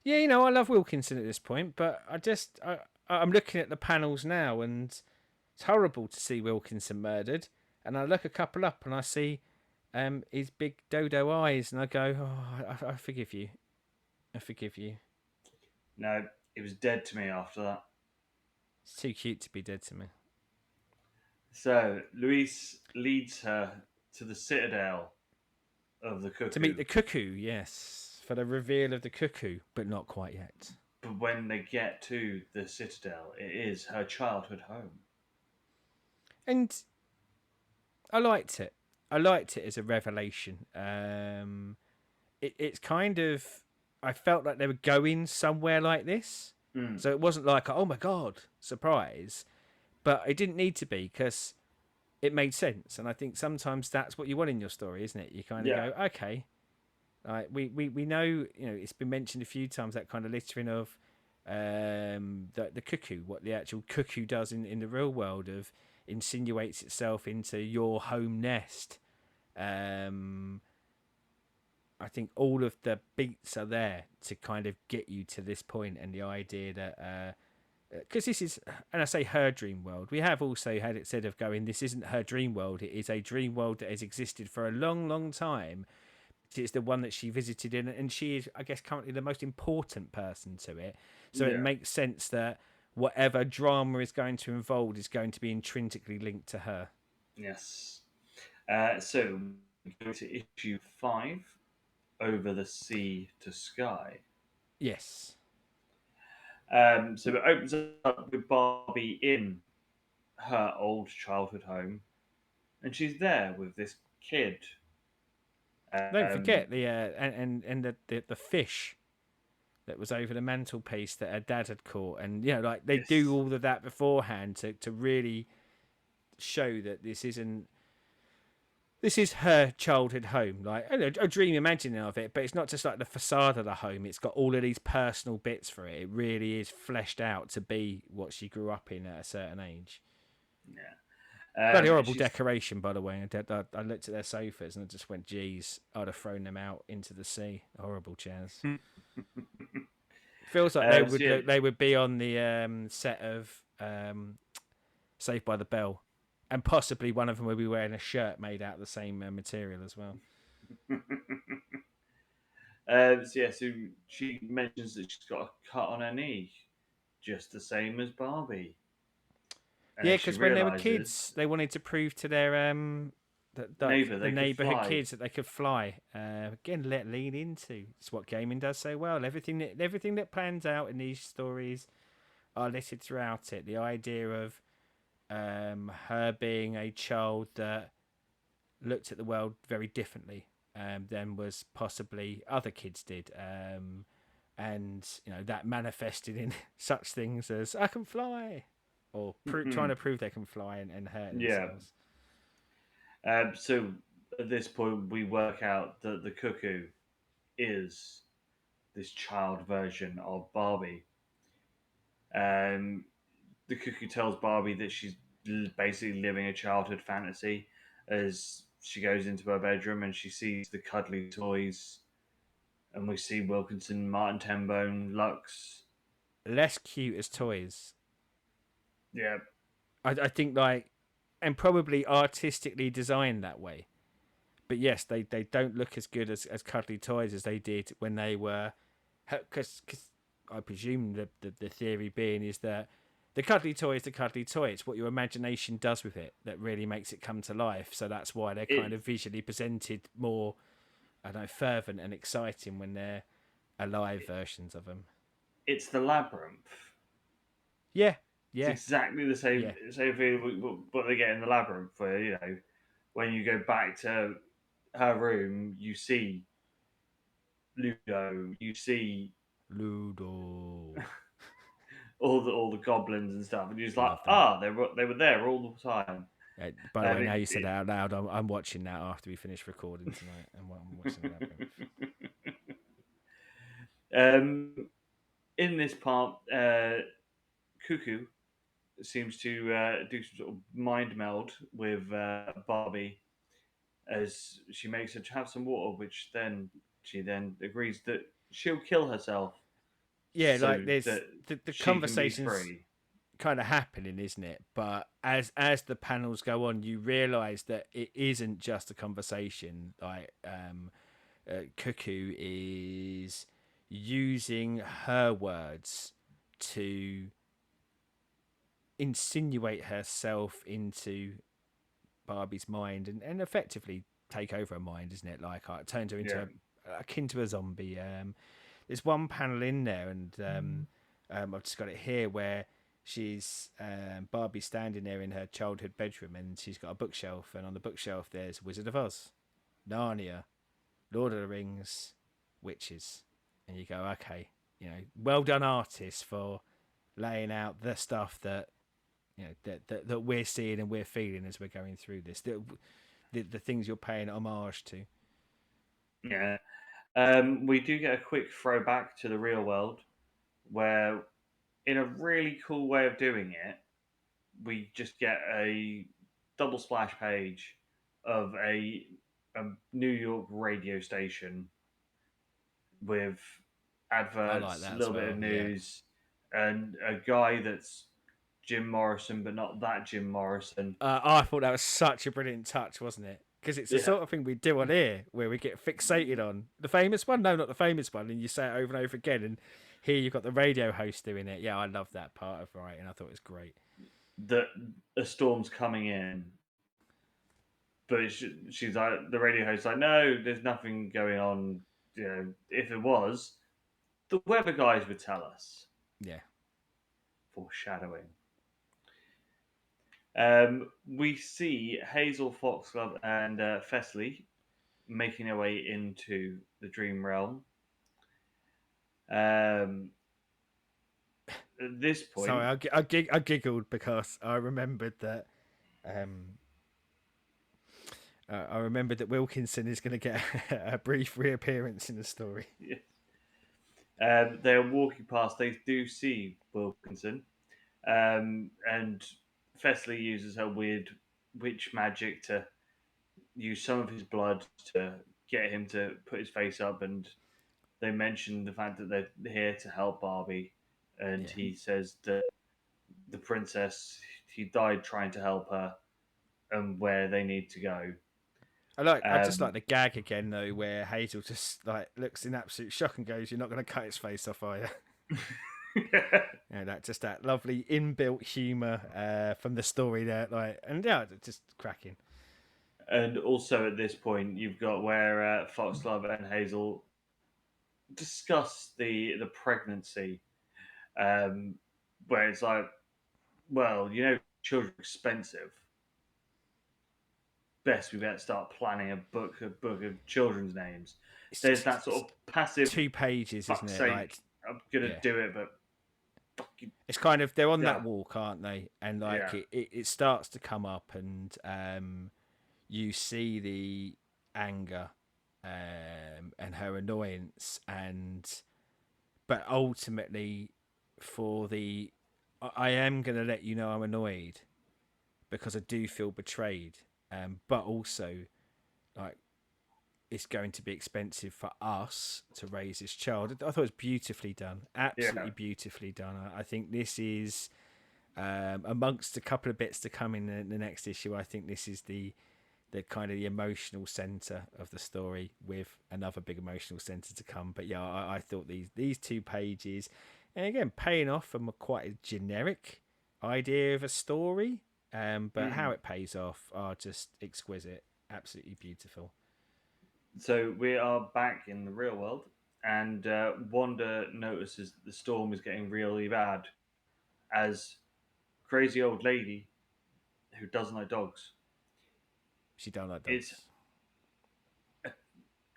Yeah, I love Wilkinson at this point, but I'm looking at the panels now, and it's horrible to see Wilkinson murdered. And I look a couple up, and I see his big dodo eyes, and I go, "Oh, I forgive you. I forgive you. No, he was dead to me after that. It's too cute to be dead to me." So Luis leads her to the citadel of the To meet cuckoo. the cuckoo, yes, for the reveal of the cuckoo, but not quite yet. But when they get to the citadel, it is her childhood home. And I liked it. I liked it as a revelation. It's kind of, I felt like they were going somewhere like this, Mm. so it wasn't like oh my god surprise, but it didn't need to be because it made sense. And I think sometimes that's what you want in your story, isn't it? You kind of Yeah. go, okay, like we know, it's been mentioned a few times, that kind of littering of the cuckoo, what the actual cuckoo does in the real world, of insinuates itself into your home nest. I think all of the beats are there to kind of get you to this point, and the idea that because this is, and I say her dream world, we have also had it said of going, this isn't her dream world, it is a dream world that has existed for a long, long time. It's the one that she visited in, and she is, I guess, currently the most important person to it. So it Yeah. makes sense that whatever drama is going to involve is going to be intrinsically linked to her. Yes. So we go to issue 5, Over the Sea to Sky. Yes. So it opens up with Barbie in her old childhood home, and she's there with this kid. Don't Um, forget the and the fish that was over the mantelpiece that her dad had caught, and like they do yes. all of that beforehand to really show that this is her childhood home, like a dream imagining of it, but it's not just like the facade of the home. It's got all of these personal bits for it. It really is fleshed out to be what she grew up in at a certain age. Yeah. Bloody horrible She's decoration, by the way. I looked at their sofas and I just went, geez, I'd have thrown them out into the sea. Horrible chairs. Feels like so yeah, they would be on the set of Saved by the Bell, and possibly one of them would be wearing a shirt made out of the same material as well. so she mentions that she's got a cut on her knee, just the same as Barbie. and Yeah, then she because when they were realizes kids, they wanted to prove to their neighbor the they could neighborhood fly. kids that they could fly. Again, let lean into it's what gaming does so well. Everything that plans out in these stories are littered throughout it. The idea of her being a child that looked at the world very differently than was possibly other kids did. And that manifested in such things as I can fly, or trying to prove they can fly and hurt Yeah. themselves. So at this point, we work out that the cuckoo is this child version of Barbie. Um, the cuckoo tells Barbie that she's basically living a childhood fantasy as she goes into her bedroom and she sees the cuddly toys, and we see Wilkinson, Martin Tenbone, Lux. Less cute as toys. Yeah, I think and probably artistically designed that way. But yes, they don't look as good as cuddly toys as they did when they were, because I presume the theory being is that the cuddly toy is the cuddly toy. It's what your imagination does with it that really makes it come to life. So that's why they're kind it of visually presented more, I don't know, fervent and exciting when they're alive versions of them. it's the labyrinth. Yeah, It's yeah, exactly the yeah. same feeling what they get in the labyrinth, where when you go back to her room, you see Ludo, you see Ludo. all the goblins and stuff, and you're just like, Love that. they were there all the time. By the way, now It, you said it out loud, I'm watching that after we finish recording tonight, and I'm watching Labyrinth. um, in this part, Cuckoo seems to do some sort of mind meld with Barbie as she makes her have some water, which then she then agrees that she'll kill herself Yeah, so like there's that the she can be conversations free. kind of happening, isn't it? But as the panels go on, you realise that it isn't just a conversation. Cuckoo is using her words to insinuate herself into Barbie's mind and effectively take over her mind, isn't it? Like it turns her into Yeah, akin to a zombie. There's one panel in there, and I've just got it here where she's Barbie standing there in her childhood bedroom, and she's got a bookshelf, and on the bookshelf there's Wizard of Oz, Narnia, Lord of the Rings, witches, and you go, okay, well done, artist, for laying out the stuff that that we're seeing and we're feeling as we're going through this. The things you're paying homage to. yeah. We do get a quick throwback to the real world, where in a really cool way of doing it, we just get a double splash page of a New York radio station with I like adverts, a that as little bit of well. Yeah. news, and a guy that's Jim Morrison, but not that Jim Morrison. I thought that was such a brilliant touch, wasn't it? Because it's the Yeah, sort of thing we do on here where we get fixated on the famous one. No, not the famous one, and you say it over and over again. And here you've got the radio host doing it. Yeah, I love that part of writing. I thought it was great. that a storm's coming in, but she's like the radio host's like, no, there's nothing going on. If it was, the weather guys would tell us. Yeah. Foreshadowing. We see Hazel, Foxglove, and Fesley making their way into the dream realm. At this point, Sorry, I giggled because I remembered that. Um, I remembered that Wilkinson is going to get a brief reappearance in the story. they are walking past. They do see Wilkinson, and Fesley uses her weird witch magic to use some of his blood to get him to put his face up, and they mention the fact that they're here to help Barbie, and Yeah. he says that the princess, he died trying to help her, and where they need to go. I just like Um, the gag again though, where Hazel just like looks in absolute shock and goes, "You're not going to cut his face off, are you?" That just that lovely inbuilt humour from the story there, like, and yeah, just cracking. And also at this point, you've got where Foxglove and Hazel discuss the pregnancy, um, where it's like, well, children are expensive. Best we better start planning a book of children's names. There's that sort It's of passive, 2 pages, isn't fuck's it? sake, Like, I'm gonna yeah, do it, but fucking it's kind of they're on yeah, that walk, aren't they? And like yeah, it starts to come up, and you see the anger and her annoyance, and but ultimately for the I am gonna let you know I'm annoyed because I do feel betrayed, but also like it's going to be expensive for us to raise this child. I thought it was beautifully done, yeah. absolutely beautifully done. I think this is amongst a couple of bits to come in the next issue. I think this is the kind of the emotional center of the story, with another big emotional center to come. But yeah, I thought these 2 pages, and again, paying off from a quite a generic idea of a story, but how Mm. it pays off are just exquisite, absolutely beautiful. So we are back in the real world, and Wanda notices that the storm is getting really bad as crazy old lady who doesn't like dogs She don't like is dogs.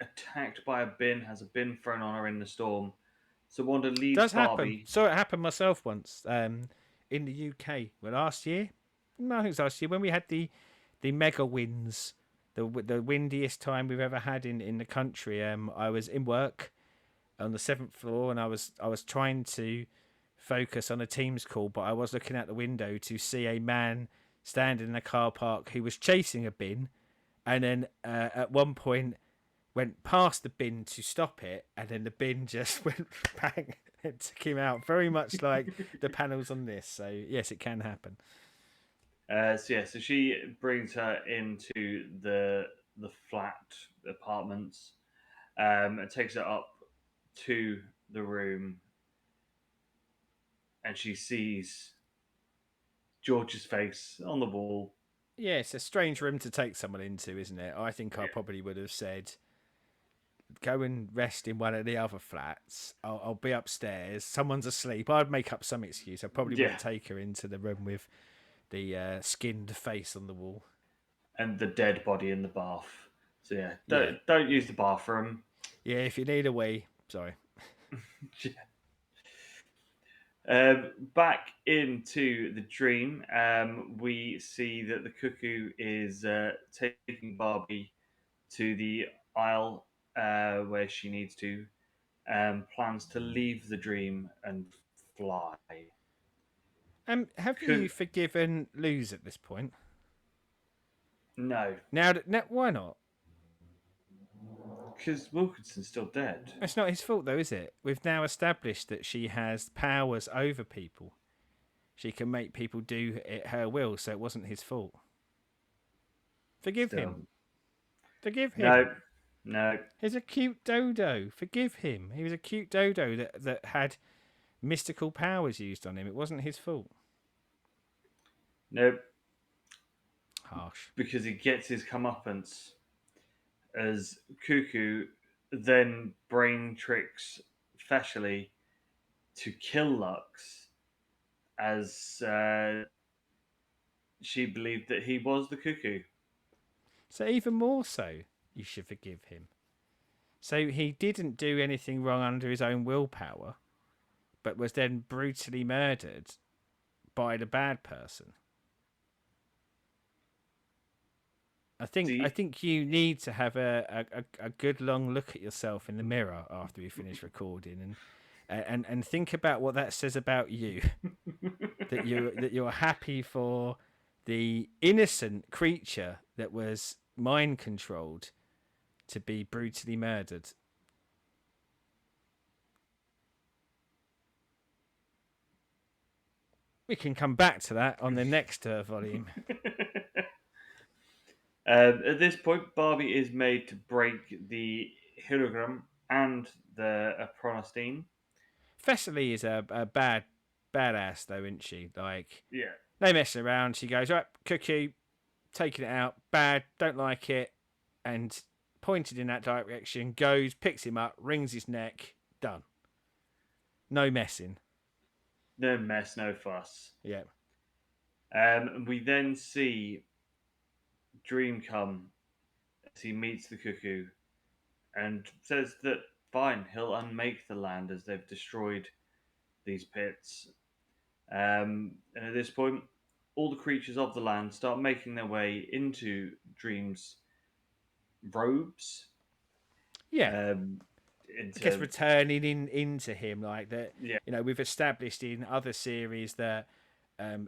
attacked by a bin, has a bin thrown on her in the storm. So Wanda leaves Does happen. Barbie. Saw it happen myself once. In the UK, well, last year. No, I think it was last year when we had the mega winds, the windiest time we've ever had in the country. I was in work on the 7th floor, and I was trying to focus on a Teams call, but I was looking out the window to see a man standing in a car park who was chasing a bin, and then at one point went past the bin to stop it, and then the bin just went bang and took him out. Very much like the panels on this. So yes, it can happen. So she brings her into the flat apartments, and takes her up to the room, and she sees George's face on the wall. Yeah, it's a strange room to take someone into, isn't it? I think I Yeah, probably would have said, go and rest in one of the other flats. I'll be upstairs. Someone's asleep. I'd make up some excuse. I probably yeah, wouldn't take her into the room with the skinned face on the wall. and the dead body in the bath. So yeah, Yeah. don't use the bathroom. Yeah, if you need a wee. Sorry. Back into the dream, we see that the cuckoo is taking Barbie to the aisle where she needs to, plans to leave the dream and fly. Have you Could forgiven Luz at this point? no, Now, why not? because Wilkinson's still dead. It's not his fault, though, is it? We've now established that she has powers over people. She can make people do it her will, so it wasn't his fault. Forgive Still, him. Forgive him. no, no, He's a cute dodo. Forgive him. He was a cute dodo that had mystical powers used on him. It wasn't his fault. no, Harsh. because he gets his comeuppance as Cuckoo then brain tricks Thessaly to kill Lux, as she believed that he was the cuckoo. So even more so, you should forgive him. So he didn't do anything wrong under his own willpower, but was then brutally murdered by the bad person. I See, think you need to have a good long look at yourself in the mirror after we finish recording, and think about what that says about you. That you're happy for the innocent creature that was mind controlled to be brutally murdered. We can come back to that on the next volume. at this point, Barbie is made to break the hologram and the pronostin. Thessaly is a badass though, isn't she? Like Yeah. they mess around. She goes, right, cuckoo, taking it out, bad, don't like it, and pointed in that direction. Goes, picks him up, wrings his neck, done. No messing. No mess, no fuss. Yeah. And we then see Dream come as he meets the cuckoo and says that fine, he'll unmake the land as they've destroyed these pits. And at this point, all the creatures of the land start making their way into Dream's robes. Yeah. Um, I guess into returning into him like that. Yeah, You know, we've established in other series that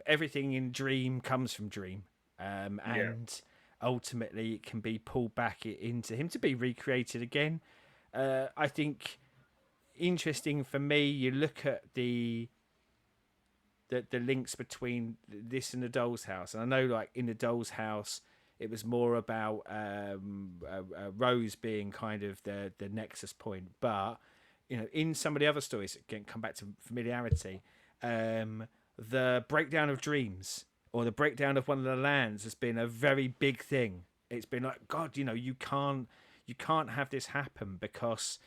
everything in Dream comes from Dream, yeah, and ultimately it can be pulled back into him to be recreated again. I think interesting for me. You look at the links between this and the Doll's House, and I know like in the Doll's House it was more about Rose being kind of the nexus point, but you know in some of the other stories, again come back to familiarity, the breakdown of dreams or the breakdown of one of the lands has been a very big thing. It's been like, God, you know, you can't have this happen because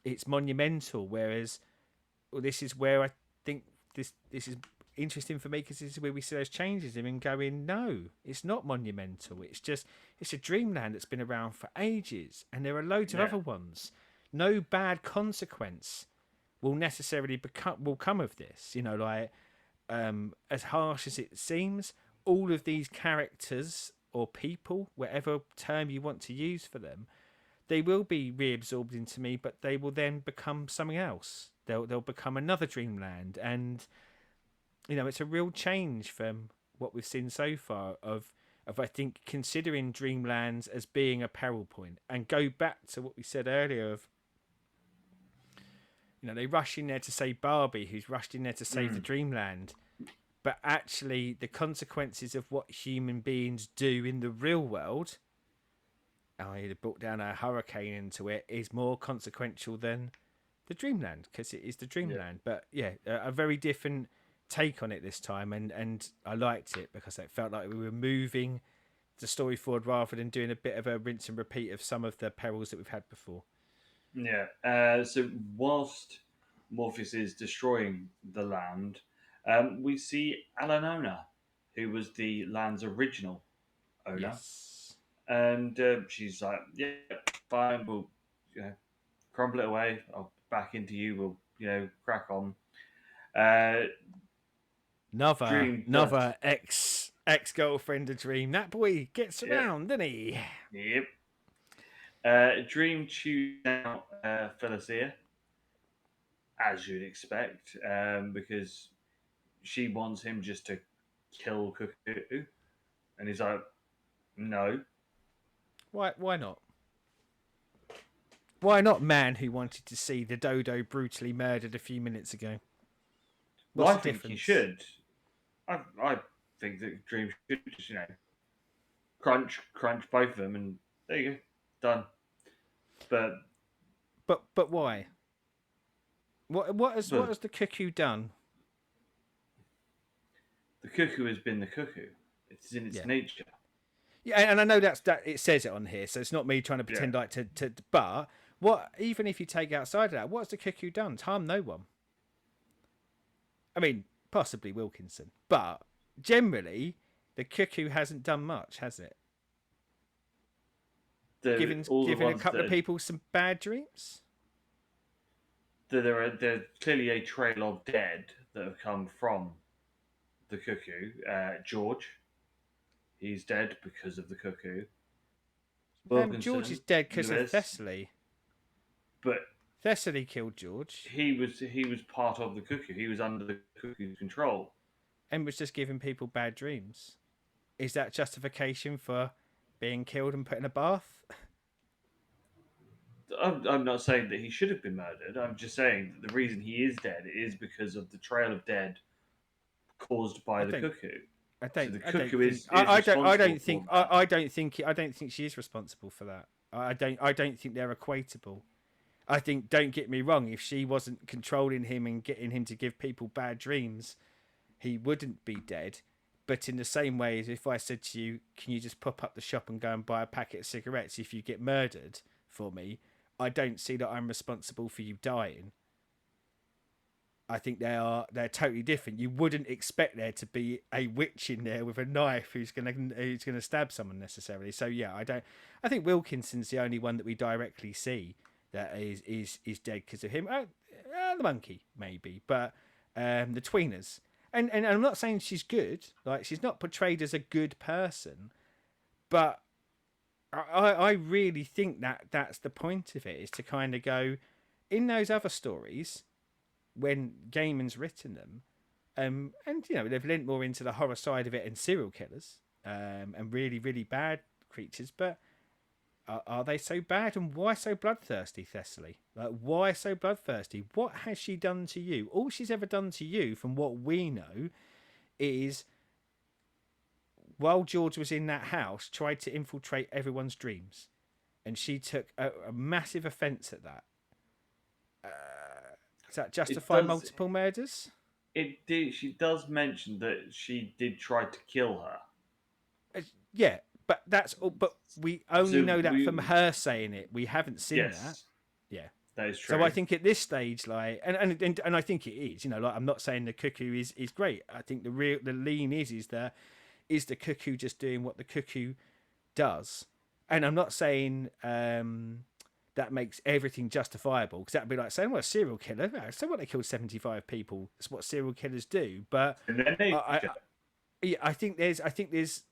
it's monumental. Whereas, well, this is where I think this is interesting for me because this is where we see those changes in and going, no, it's not monumental. It's a dreamland that's been around for ages, and there are loads of Yeah. other ones. No bad consequence will necessarily come of this. You know, like as harsh as it seems, all of these characters or people, whatever term you want to use for them, they will be reabsorbed into me, but they will then become something else. They'll become another dreamland, and you know it's a real change from what we've seen so far of I think considering dreamlands as being a peril point, and go back to what we said earlier of, you know, they rush in there to save Barbie, who's rushed in there to save the dreamland, but actually the consequences of what human beings do in the real world, they brought down a hurricane into it, is more consequential than the dreamland because it is the dreamland. But yeah, a very different take on it this time, and I liked it because it felt like we were moving the story forward rather than doing a bit of a rinse and repeat of some of the perils that we've had before. yeah. So whilst Morpheus is destroying the land, we see Alanona, who was the land's original owner, Yes. and she's like, "Yeah, fine, we'll crumble it away. I'll back into you. We'll crack on." Uh, Another Dream does. another ex girlfriend of Dream. That boy gets Yep. around, doesn't he? Yep. Dream chooses out Felicia, as you'd expect, because she wants him just to kill Cuckoo, and he's like, "No." Why not? Why not, man who wanted to see the dodo brutally murdered a few minutes ago? Well, What's I the think difference? he should. I think that Dream should just crunch both of them, and there you go, done. But But why? What has the cuckoo done? the cuckoo has been the cuckoo. It's in its Yeah. nature. Yeah, and I know that it says it on here, so it's not me trying to pretend Yeah. like to. But what? Even if you take outside of that, what's the cuckoo done? It's harmed no one. I mean, possibly Wilkinson, but generally, the cuckoo hasn't done much, has it? Given All the given a ones couple that of people some bad dreams. there's clearly a trail of dead that have come from the cuckoo. George, he's dead because of the cuckoo. George is Wilkinson, dead because of Lewis, Thessaly. but Thessaly killed George he was part of the cuckoo. He was under the cuckoo's control. and was just giving people bad dreams. Is that justification for being killed and put in a bath? I'm not saying that he should have been murdered. I'm just saying that the reason he is dead is because of the trail of dead caused by I the don't. cuckoo. I So don't. the I don't cuckoo think. is I don't. I responsible don't think. for that. I don't think. I don't think she is responsible for that. I don't think they're equatable. I think, don't get me wrong, if she wasn't controlling him and getting him to give people bad dreams, he wouldn't be dead. But in the same way as if I said to you, can you just pop up the shop and go and buy a packet of cigarettes if you get murdered for me? I don't see that I'm responsible for you dying. I think they're totally different. You wouldn't expect there to be a witch in there with a knife who's gonna stab someone necessarily. So yeah, I don't. I think Wilkinson's the only one that we directly see that is dead because of him. The monkey maybe, but the tweeners. And I'm not saying she's good. Like, she's not portrayed as a good person, but I really think that that's the point of it, is to kind of go in those other stories when Gaiman's written them, and you know, they've lent more into the horror side of it and serial killers, and really really bad creatures. But are they so bad, and why so bloodthirsty, Thessaly? Like, why so bloodthirsty? What has she done to you? All she's ever done to you, from what we know, is while George was in that house, tried to infiltrate everyone's dreams, and she took a massive offence at that. Does that justify multiple murders? It did. She does mention that she did try to kill her. Yeah, but that's all. But we only So know that from her saying it. We haven't seen that. Yes, Yeah. that is true. So I think at this stage, like, and I think it is. You know, like, I'm not saying the cuckoo is great. I think the lean is the cuckoo just doing what the cuckoo does, and I'm not saying that makes everything justifiable, because that'd be like saying, well, a serial killer. So what, they killed 75 people. That's what serial killers do. But And then they, I think there's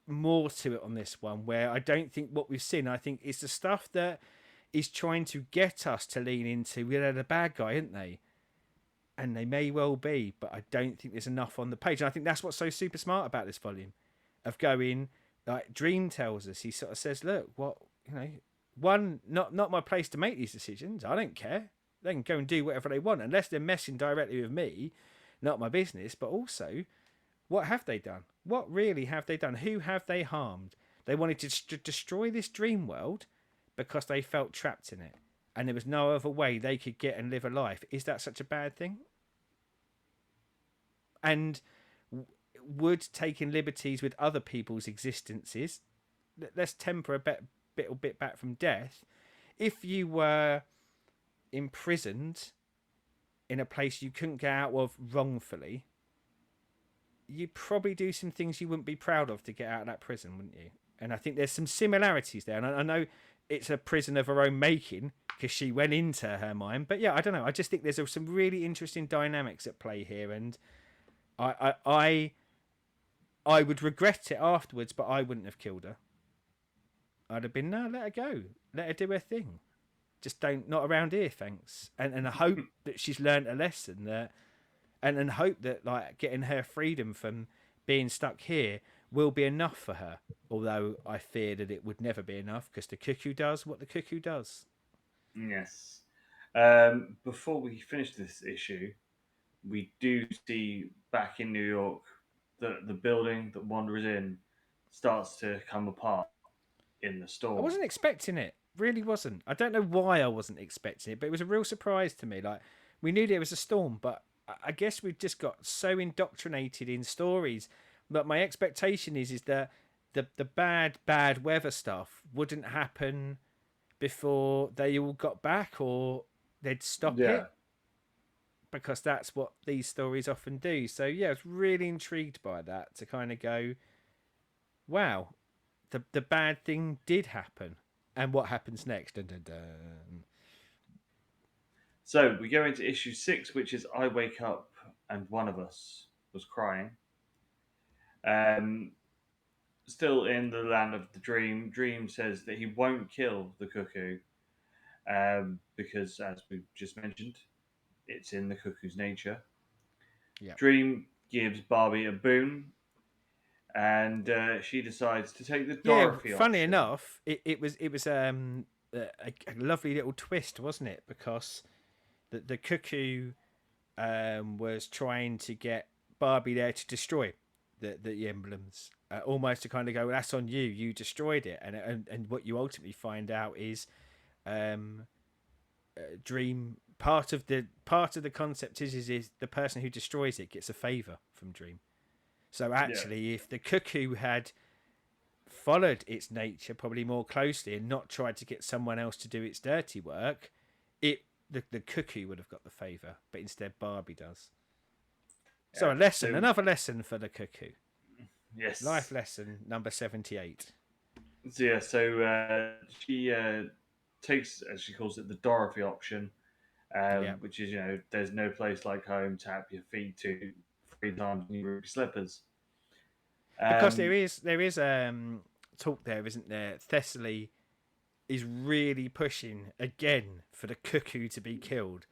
more to it on this one, where I don't think what we've seen. I think it's the stuff that is trying to get us to lean into. They're the bad guy, aren't they? And they may well be, but I don't think there's enough on the page. And I think that's what's so super smart about this volume, of going, like Dream tells us. He sort of says, look, what, you know, one, not my place to make these decisions. I don't care. They can go and do whatever they want, unless they're messing directly with me. Not my business. But also, what have they done? What really have they done? Who have they harmed? They wanted to destroy this dream world because they felt trapped in it, and there was no other way they could get and live a life. Is that such a bad thing? And would taking liberties with other people's existences, let's temper a bit back from death, if you were imprisoned in a place you couldn't get out of wrongfully, you'd probably do some things you wouldn't be proud of to get out of that prison, wouldn't you? And I think there's some similarities there. And I know it's a prison of her own making, because she went into her mind. But yeah, I don't know. I just think there's some really interesting dynamics at play here. And I would regret it afterwards, but I wouldn't have killed her. I'd have been, no, let her go. Let her do her thing. Just not around here, thanks. And I hope that she's learned a lesson, that, and hope that, like, getting her freedom from being stuck here will be enough for her. Although I fear that it would never be enough, because the cuckoo does what the cuckoo does. yes. Before we finish this issue, we do see back in New York that the building that Wanderer's in starts to come apart in the storm. I wasn't expecting it. Really wasn't. I don't know why I wasn't expecting it, but it was a real surprise to me. Like, we knew there was a storm, but I guess we've just got so indoctrinated in stories. But my expectation is that the bad weather stuff wouldn't happen before they all got back, or they'd stop it, because that's what these stories often do. So yeah, I was really intrigued by that, to kind of go, wow, the bad thing did happen, and what happens next? Dun, dun, dun. So we go into issue 6, which is I Wake Up and One of Us Was Crying. Still in the land of the dream. Dream says that he won't kill the cuckoo, because, as we just mentioned, it's in the cuckoo's nature. Yep. Dream gives Barbie a boon, and she decides to take the Dorothy option. Funny enough, it was a lovely little twist, wasn't it? Because the cuckoo was trying to get Barbie there to destroy the emblems, almost to kind of go, well, that's on you. You destroyed it, and what you ultimately find out is Dream. Part of the concept is the person who destroys it gets a favor from Dream. So Yeah. actually, if the cuckoo had followed its nature probably more closely and not tried to get someone else to do its dirty work, the cuckoo would have got the favor, but instead Barbie does. So Yeah. So another lesson for the cuckoo. Life yes. lesson number 78. So yeah. So she takes, as she calls it, the Dorothy option, Yeah, which is, there's no place like home. Tap your feet to 3 times in your ruby slippers. because there Um, is there is talk there, isn't there? Thessaly is really pushing again for the cuckoo to be killed.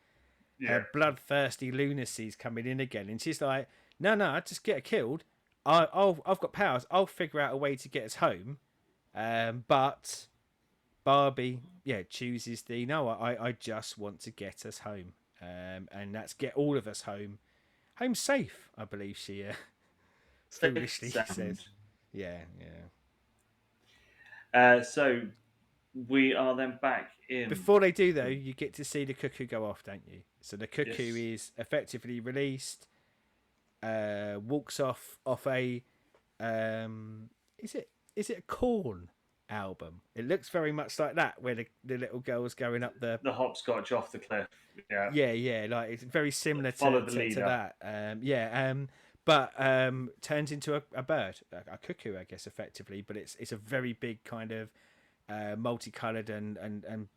Her yeah. bloodthirsty lunacy's coming in again, and she's like, "No, no, I just get her killed. I've got powers. I'll figure out a way to get us home." But Barbie, yeah, chooses the no. I just want to get us home, and that's get all of us home safe. I believe she Safe foolishly sound. says. Yeah, yeah. So we are then back in. Before they do though, you get to see the cuckoo go off, don't you? So the cuckoo Yes. is effectively released. Walks off a is it a Corn album? It looks very much like that, where the little girl's going up the The hopscotch off the cliff. Yeah. yeah, like it's very similar Follow to the to leader. that. But turns into a bird, a cuckoo, I guess, effectively. But it's a very big kind of multicolored and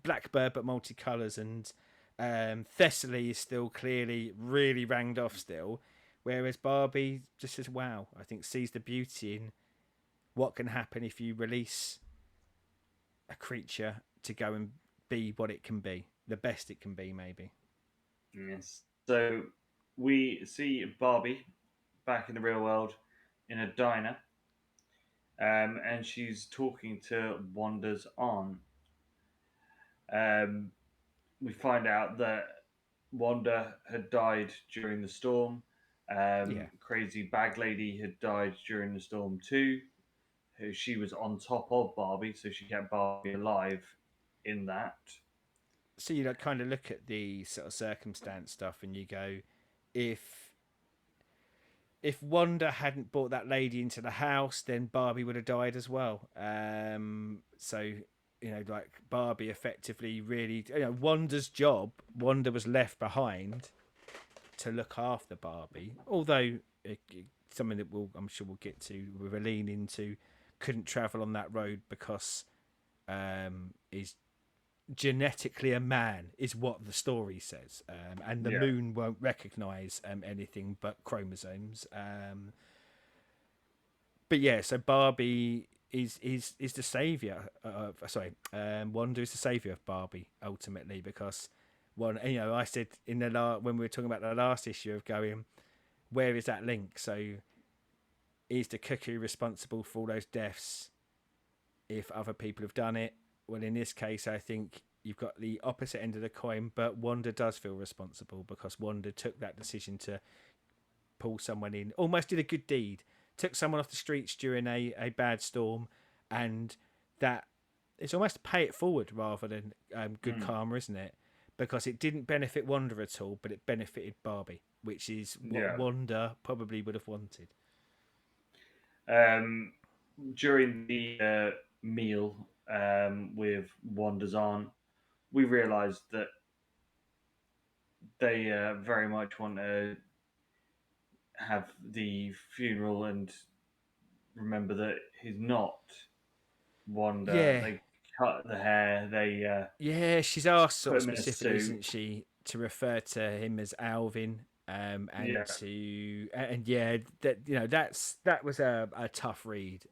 blackbird, but multicolors. And Thessaly is still clearly really ranged off still, whereas Barbie just says, "Wow," I think sees the beauty in what can happen if you release a creature to go and be what it can be, the best it can be, maybe. Yes. So we see Barbie back in the real world in a diner, and she's talking to Wanda's aunt. Um, we find out that Wanda had died during the storm. Yeah. Crazy Bag Lady had died during the storm too. Who she was on top of Barbie, so she kept Barbie alive in that. So you kind of look at the sort of circumstance stuff, and you go, if if Wanda hadn't brought that lady into the house, then Barbie would have died as well. So like Barbie effectively really, Wanda's job, Wanda was left behind to look after Barbie. Although something that I'm sure we'll get to, with a lean into, couldn't travel on that road because is genetically a man, is what the story says, and the Yeah, moon won't recognize anything but chromosomes. But yeah, so Barbie is the savior. Wanda is the savior of Barbie ultimately, because I said in when we were talking about the last issue of going, where is that link? So is the cuckoo responsible for all those deaths if other people have done it? Well, in this case, I think you've got the opposite end of the coin, but Wanda does feel responsible because Wanda took that decision to pull someone in, almost did a good deed, took someone off the streets during a bad storm, and that it's almost pay it forward rather than good mm, karma, isn't it? Because it didn't benefit Wanda at all, but it benefited Barbie, which is what yeah. Wanda probably would have wanted. Um, During the meal with Wanda's aunt, we realised that they very much want to have the funeral and remember that he's not Wanda. Yeah, They cut the hair. They yeah, she's asked sort put of him in a specifically, suit. isn't she, to refer to him as Alvin, and Yeah, yeah, that was a tough read,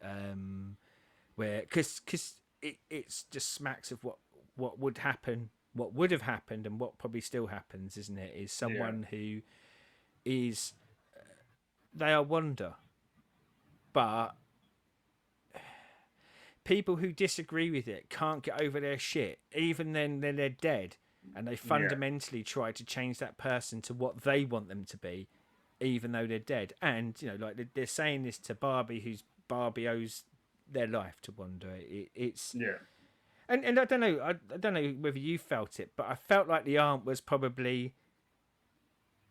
where because it's just smacks of what would happen, what would have happened, and what probably still happens, isn't it? Is yeah, someone who is they are Wonder, but people who disagree with it can't get over their shit. Even then they're dead, and they yeah, fundamentally try to change that person to what they want them to be, even though they're dead. And like they're saying this to Barbie, who's Barbie owes their life to Wanda. It's yeah. And I don't know, I don't know whether you felt it, but I felt like the aunt was probably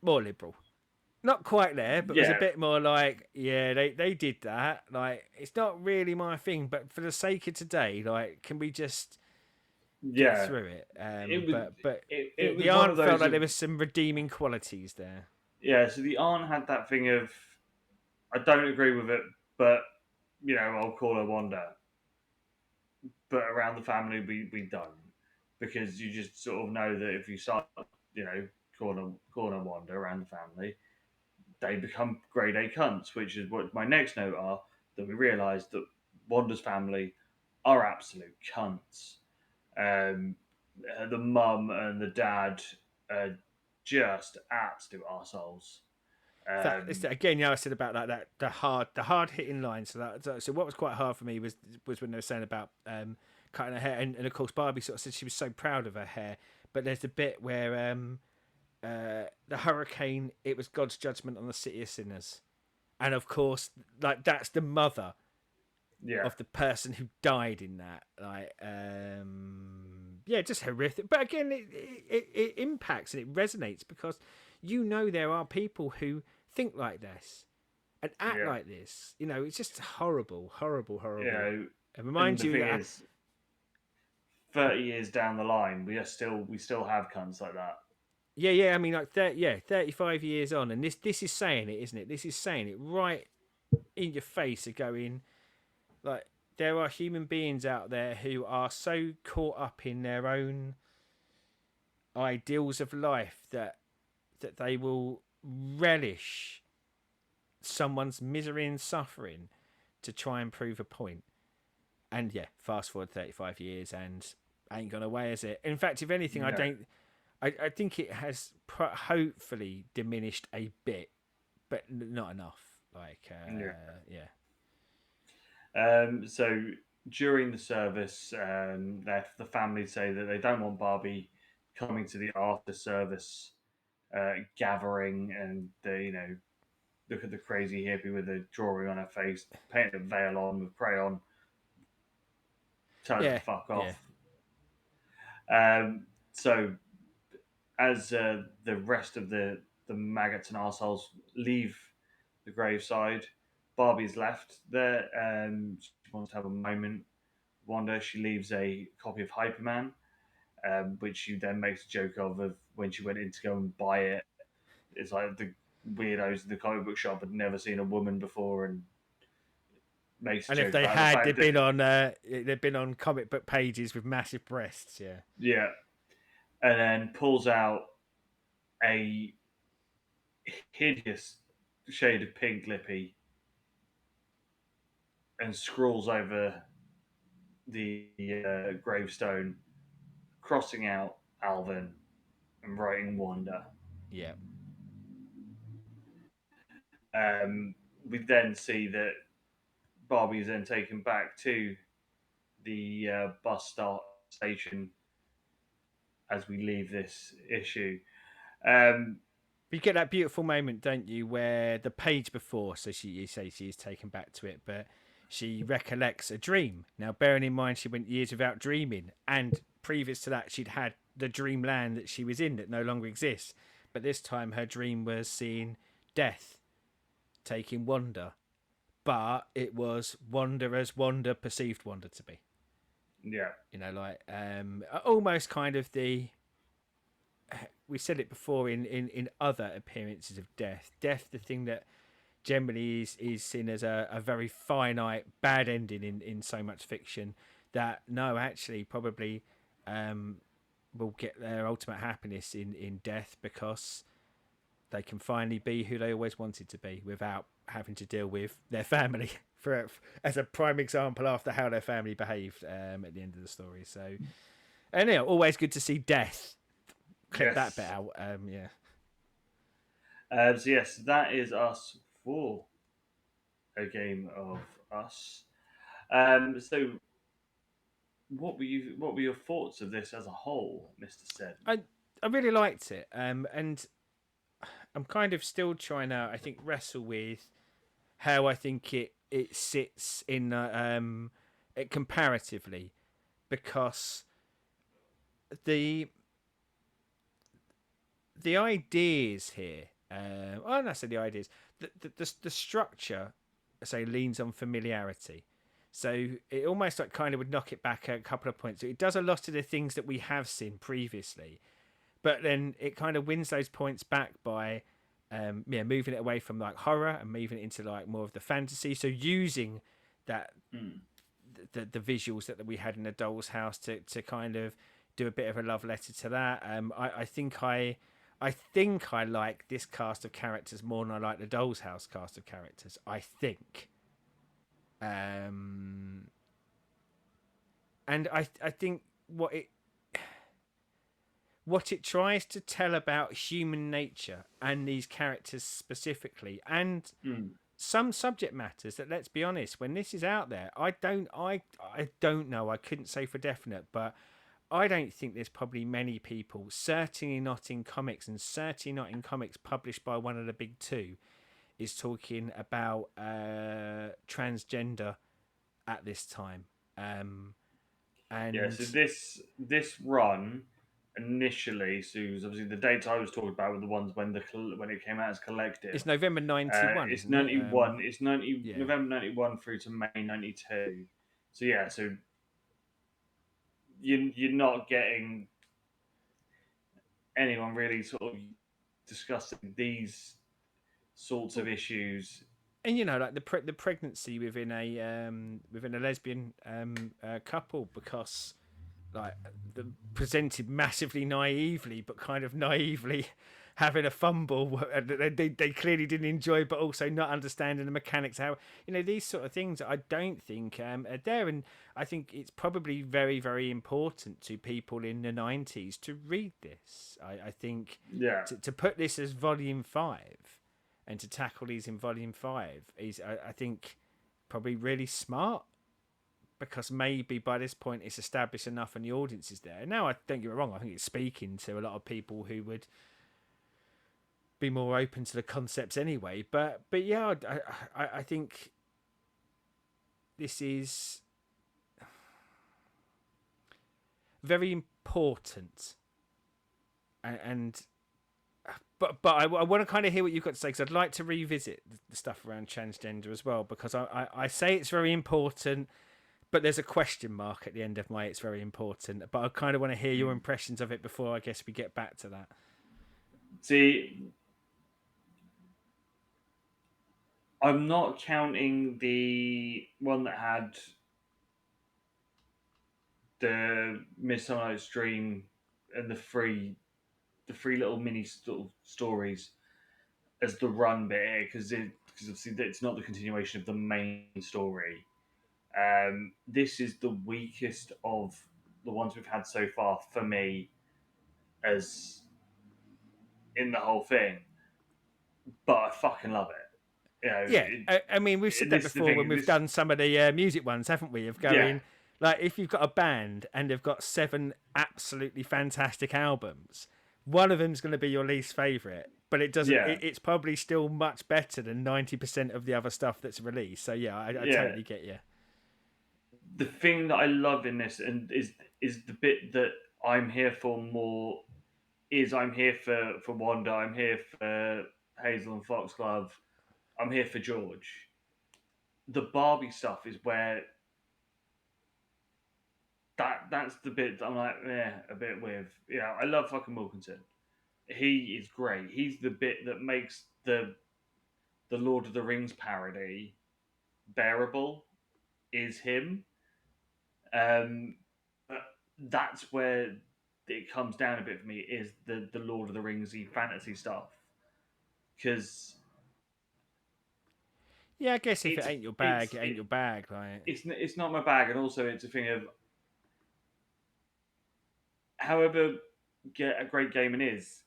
more liberal. Not quite there, but was a Yeah, bit more like, yeah, they did that. Like, it's not really my thing, but for the sake of today, like, can we just get yeah. through it? It was But it the was one aunt of felt those like of there was some redeeming qualities there. yeah. So the aunt had that thing of I don't agree with it, but I'll call her Wanda. But around the family, we don't because you just sort of know that if you start you know calling her Wanda around the family, they become grade A cunts, which is what my next note are. That we realise that Wanda's family are absolute cunts. Um, the mum and the dad are just absolute assholes. It's Um, again, I said about that the hard hitting line. So what was quite hard for me was when they were saying about cutting her hair, and of course Barbie sort of said she was so proud of her hair, but there's the bit where the hurricane, it was God's judgment on the city of sinners, and of course, like, that's the mother yeah, of the person who died in that. Like, yeah, just horrific. But again, it impacts and it resonates because there are people who think like this and act yeah. like this. It's just horrible, horrible, You horrible. know, It and reminds the you thing that, is, 30 years down the line, we still have cunts like that. yeah, yeah. I mean, like, 35 years on, and this is saying it, isn't it? This is saying it right in your face, of going, like, there are human beings out there who are so caught up in their own ideals of life that they will relish someone's misery and suffering to try and prove a point. And yeah, fast forward 35 years and ain't gone away, is it? In fact, if anything, I No, don't. I think it has hopefully diminished a bit, but not enough. Like, yeah. yeah, So during the service, the family say that they don't want Barbie coming to the after service gathering, and they look at the crazy hippie with a drawing on her face, paint a veil on with crayon, tell her to yeah, fuck yeah, off. So as the rest of the maggots and arseholes leave the graveside, Barbie's left there. She wants to have a moment. Wanda, she leaves a copy of Hyperman, which she then makes a joke of when she went in to go and buy it. It's like the weirdos in the comic book shop had never seen a woman before and makes a and if joke they about the had, fact that they'd been on comic book pages with massive breasts. Yeah, yeah, and then pulls out a hideous shade of pink lippy and scrawls over the gravestone, crossing out Alvin and writing Wanda. yeah. We then see that Barbie is then taken back to the bus stop station as we leave this issue. Um, You get that beautiful moment, don't you, where the page before, so you say she is taken back to it, but she recollects a dream. Now, bearing in mind she went years without dreaming, and previous to that, she'd had the dreamland that she was in that no longer exists. But this time, her dream was seeing death taking Wanda, but it was Wanda as Wanda perceived Wanda to be. yeah, Like, almost kind of the, we said it before in other appearances of death, the thing that generally is seen as a very finite bad ending in so much fiction, that no, actually probably will get their ultimate happiness in death, because they can finally be who they always wanted to be without having to deal with their family for as a prime example after how their family behaved at the end of the story. So, and always good to see death. Clip that bit yes. out. Yeah. So yes, that is us for a game of us. So what were your thoughts of this as a whole, Mister Seddon? I really liked it. And I'm kind of still trying to, I think, wrestle with how I think it sits in it comparatively. because the the ideas here, I don't say the ideas, the structure, I say, leans on familiarity. So it almost like kind of would knock it back a couple of points. It does a lot of the things that we have seen previously, but then it kind of wins those points back by yeah, moving it away from like horror and moving it into like more of the fantasy. So using that Mm. the visuals that we had in the Doll's House to kind of do a bit of a love letter to that. I think I like this cast of characters more than I like the Doll's House cast of characters. I think, um, and I think what it tries to tell about human nature and these characters specifically, and Mm. some subject matters that, let's be honest, when this is out there, I don't know, I couldn't say for definite, but I don't think there's probably many people, certainly not in comics, and certainly not in comics published by one of the big two, is talking about transgender at this time. Yeah, And so this run initially, so it was obviously the dates I was talking about were the ones when when it came out as collective. it's November 91, It's isn't it? 91. It's 90 Yeah. November 91 through to May 92. So yeah, so you're not getting anyone really sort of discussing these sorts of issues. And you know, like the pregnancy within a lesbian couple, because like presented massively naively, but kind of naively having a fumble they clearly didn't enjoy, but also not understanding the mechanics, how, you know, these sort of things I don't think are there. And I think it's probably very, very important to people in the 90s to read this. I think Yeah, to put this as volume 5 and to tackle these in volume 5 is, I think, probably really smart, because maybe by this point it's established enough and the audience is there. Now, I don't get me wrong, I think it's speaking to a lot of people who would be more open to the concepts anyway. But yeah, I think this is very important, and but I want to kind of hear what you've got to say, because I'd like to revisit the stuff around transgender as well, because I say it's very important, but there's a question mark at the end of my it's very important. But I kind of want to hear your impressions of it before, I guess, we get back to that. see, I'm not counting the one that had the Midsummer Night's Dream and the three little mini stories as the run bit, because obviously it's not the continuation of the main story. This is the weakest of the ones we've had so far for me, as in the whole thing. But I fucking love it. You know, Yeah, I mean, we've said that this is the before when thing. we've done some of the music ones, haven't we? Of Yeah, going, like, if you've got a band and they've got 7 absolutely fantastic albums, one of them's going to be your least favorite, but it doesn't. yeah, It's probably still much better than 90% of the other stuff that's released. So yeah, I yeah. totally get you. The thing that I love in this and is the bit that I'm here for more is I'm here for Wanda. I'm here for Hazel and Foxglove. I'm here for George. The Barbie stuff is where that's the bit that I'm like, yeah, a bit with. Yeah, I love fucking Wilkinson. He is great. He's the bit that makes the Lord of the Rings parody bearable. Is him. But that's where it comes down a bit for me. Is the Lord of the Ringsy fantasy stuff, because Yeah, I guess if it it's ain't your it's bag, it ain't it, your bag. Like, it's not my bag, and also it's a thing of however a great gaming is,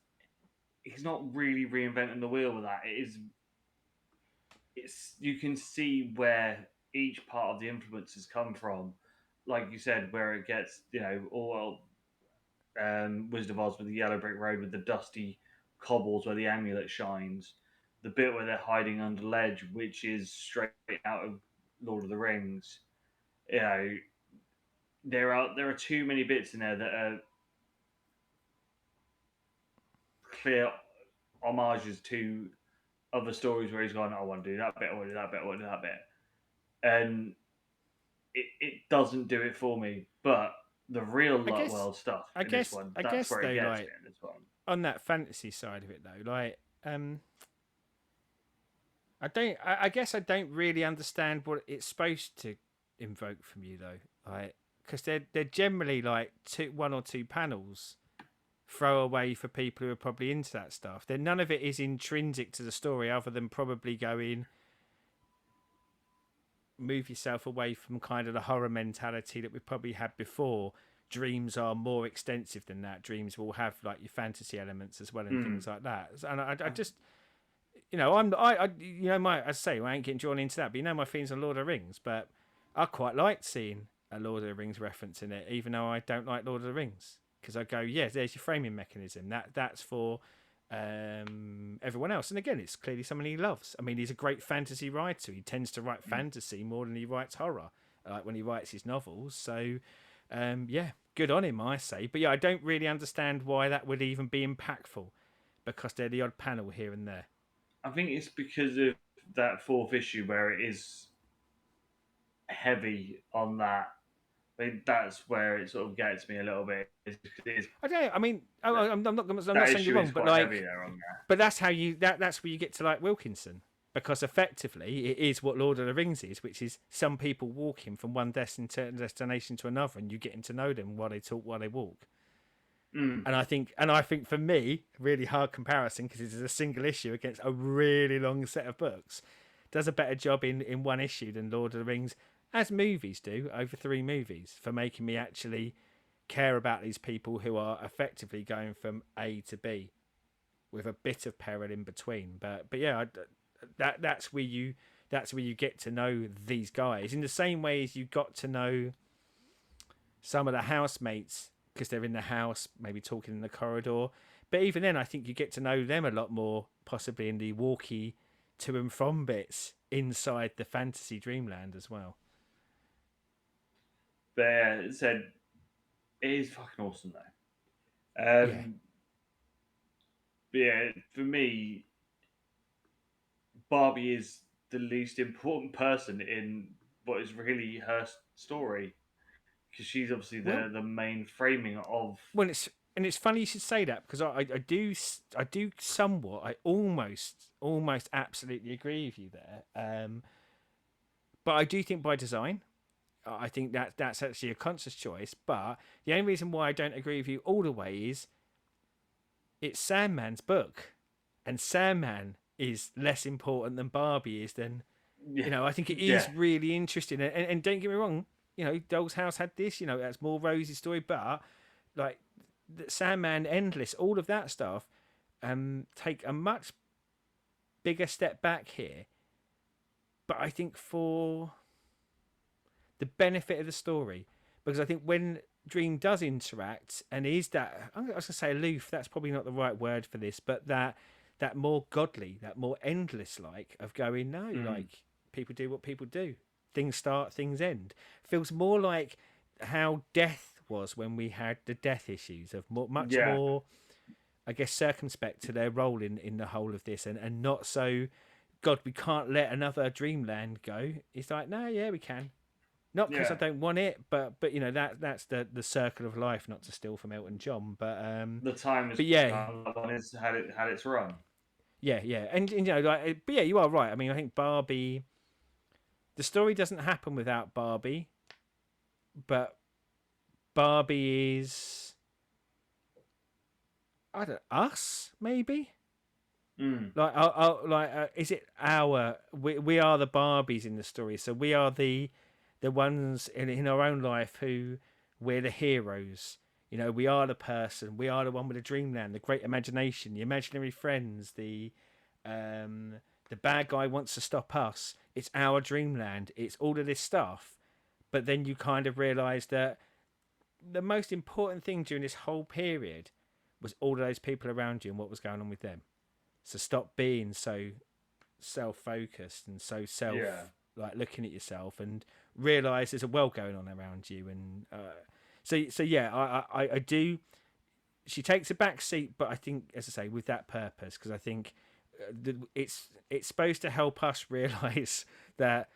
he's not really reinventing the wheel with that. It's you can see where each part of the influences come from, like you said, where it gets all Wizard of Oz with the yellow brick road with the dusty cobbles where the amulet shines, the bit where they're hiding under ledge, which is straight out of Lord of the Rings. You know, there are too many bits in there that are clear homages to other stories where he's gone, I want to do that bit, I want to do that bit, I want to do that bit, and it doesn't do it for me. But the real I guess, World stuff I in this guess, one, I that's guess where it though, gets me like in this one. on that fantasy side of it though, like I guess I don't really understand what it's supposed to invoke from you though, like because they're generally like one or two panels throwaway for people who are probably into that stuff. Then none of it is intrinsic to the story, other than probably going move yourself away from kind of the horror mentality that we've probably had before. Dreams are more extensive than that. Dreams will have like your fantasy elements as well and Mm. things like that. And I just, you know, as I say, I ain't getting drawn into that, but you know my feelings on Lord of the Rings. But I quite liked seeing a Lord of the Rings reference in it, even though I don't like Lord of the Rings, because I go, yeah, there's your framing mechanism. That's for everyone else. And again, it's clearly someone he loves. I mean, he's a great fantasy writer. He tends to write fantasy more than he writes horror, like when he writes his novels. So, yeah, good on him, I say. But yeah, I don't really understand why that would even be impactful, because they're the odd panel here and there. I think it's because of that fourth issue where it is heavy on that. I mean, that's where it sort of gets me a little bit. Is because it is, I don't know. I mean, I'm not that saying you're issue is wrong, but quite heavy like, there on there. but that's how that's where you get to like Wilkinson, because effectively it is what Lord of the Rings is, which is some people walking from one destination to another, and you getting to know them while they talk, while they walk. Mm. And I think for me, really hard comparison, because it is a single issue against a really long set of books, does a better job in one issue than Lord of the Rings, as movies do over three movies, for making me actually care about these people who are effectively going from A to B with a bit of peril in between. But yeah, that's where you get to know these guys in the same way as you got to know some of the housemates, because they're in the house, maybe talking in the corridor. But even then, I think you get to know them a lot more, possibly in the walkie to and from bits inside the fantasy dreamland as well. But yeah, it said it is fucking awesome though. Yeah. But yeah, for me, Barbie is the least important person in what is really her story because she's obviously Well, the main framing of. when it's and it's funny you should say that, because I do somewhat, I almost absolutely agree with you there. But I do think by design, I think that's actually a conscious choice. But the only reason why I don't agree with you all the way is it's Sandman's book, and Sandman is less important than Barbie is. Than Yeah, I think it yeah, is really interesting. And don't get me wrong, Doll's House had this. That's more Rosie's story, but like the Sandman, Endless, all of that stuff, take a much bigger step back here. But I think for the benefit of the story, because I think when Dream does interact and is that, I was going to say aloof, that's probably not the right word for this, but that more godly, that more endless, like, of going, no, mm, like, people do what people do, things start, things end, feels more like how Death was when we had the Death issues, of much yeah, more, I guess, circumspect to their role in the whole of this, and not so, God, we can't let another Dreamland go. It's like, no, yeah, we can. Not because I yeah. don't want it, but that's the circle of life. Not to steal from Elton John, The time has but yeah, come. That one has had its run. yeah, and like, but yeah, you are right. I mean, I think Barbie, the story doesn't happen without Barbie, but Barbie is, I don't, us maybe. Mm, Like, is it we are the Barbies in the story, so we are the ones in our own life who we're the heroes. We are the person, we are the one with the dreamland, the great imagination, the imaginary friends, the bad guy wants to stop us. It's our dreamland. It's all of this stuff. But then you kind of realize that the most important thing during this whole period was all of those people around you and what was going on with them. So stop being so self-focused and so yeah. like looking at yourself and realize there's a world going on around you. And so yeah, I do. She takes a back seat, but I think, as I say, with that purpose, because I think it's supposed to help us realize that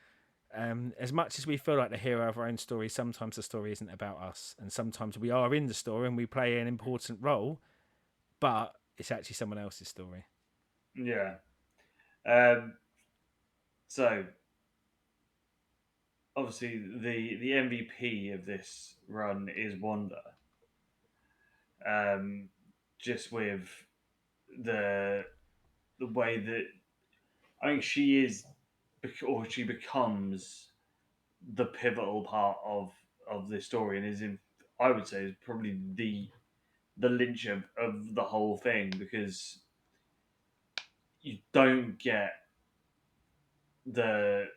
as much as we feel like the hero of our own story, sometimes the story isn't about us, and sometimes we are in the story and we play an important role, but it's actually someone else's story. Yeah. Um, so obviously the MVP of this run is Wanda. Um, just with the the way that I think she is, or she becomes the pivotal part of this story, and is in, I would say, is probably the lynch of the whole thing, because you don't get the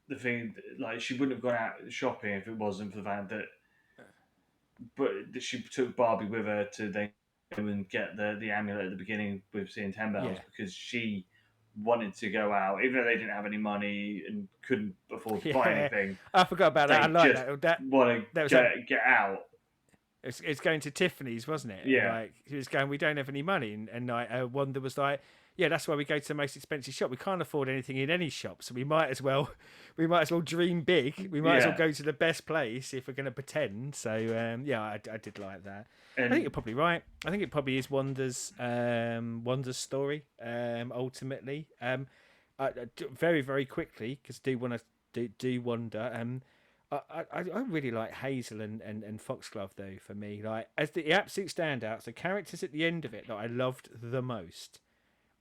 the thing, like, she wouldn't have gone out shopping if it wasn't for the fact that, but that she took Barbie with her to then go and get the amulet at the beginning with seeing 10 bells, Yeah, because she wanted to go out even though they didn't have any money and couldn't afford to buy yeah, anything. I forgot about that. I They like just that. That want that was to like get out. it's going to Tiffany's, wasn't it? And Yeah, like he was going, we don't have any money, and like Wanda was like, yeah, that's why we go to the most expensive shop. We can't afford anything in any shop, so we might as well dream big. We might as well yeah, go to the best place if we're going to pretend. So yeah, I did like that. I think and you're probably right. I think it probably is Wanda's story ultimately. Very very quickly, because I do want to do wonder. I really like Hazel and Foxglove though. For me, like as the absolute standouts, the characters at the end of it that I loved the most.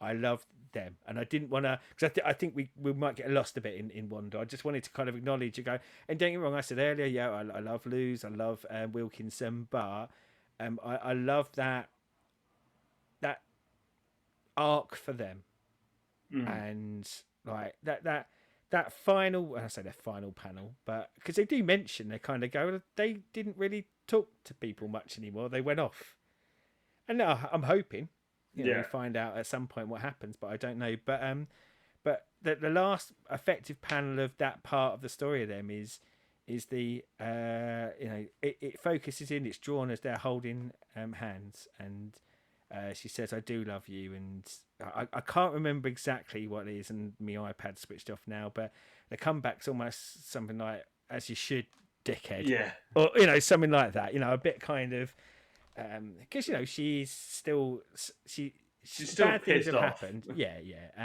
I loved them, and I didn't want to, because I think we might get lost a bit in Wonder. I just wanted to kind of acknowledge and go. And don't get me wrong, I said earlier, yeah, I love Luz, I love Wilkinson, but I love that arc for them, mm, and like that final, I say their final panel, but because they do mention, they kind of go, they didn't really talk to people much anymore. They went off, and now I'm hoping, we yeah, find out at some point what happens, but I don't know. But the last effective panel of that part of the story of them is the it focuses in, it's drawn as they're holding hands, and she says, I do love you, and I can't remember exactly what it is, and my iPad switched off now, but the comeback's almost something like, as you should, dickhead, yeah. or something like that, a bit kind of, because she's still She's still bad things pissed have off. happened, yeah.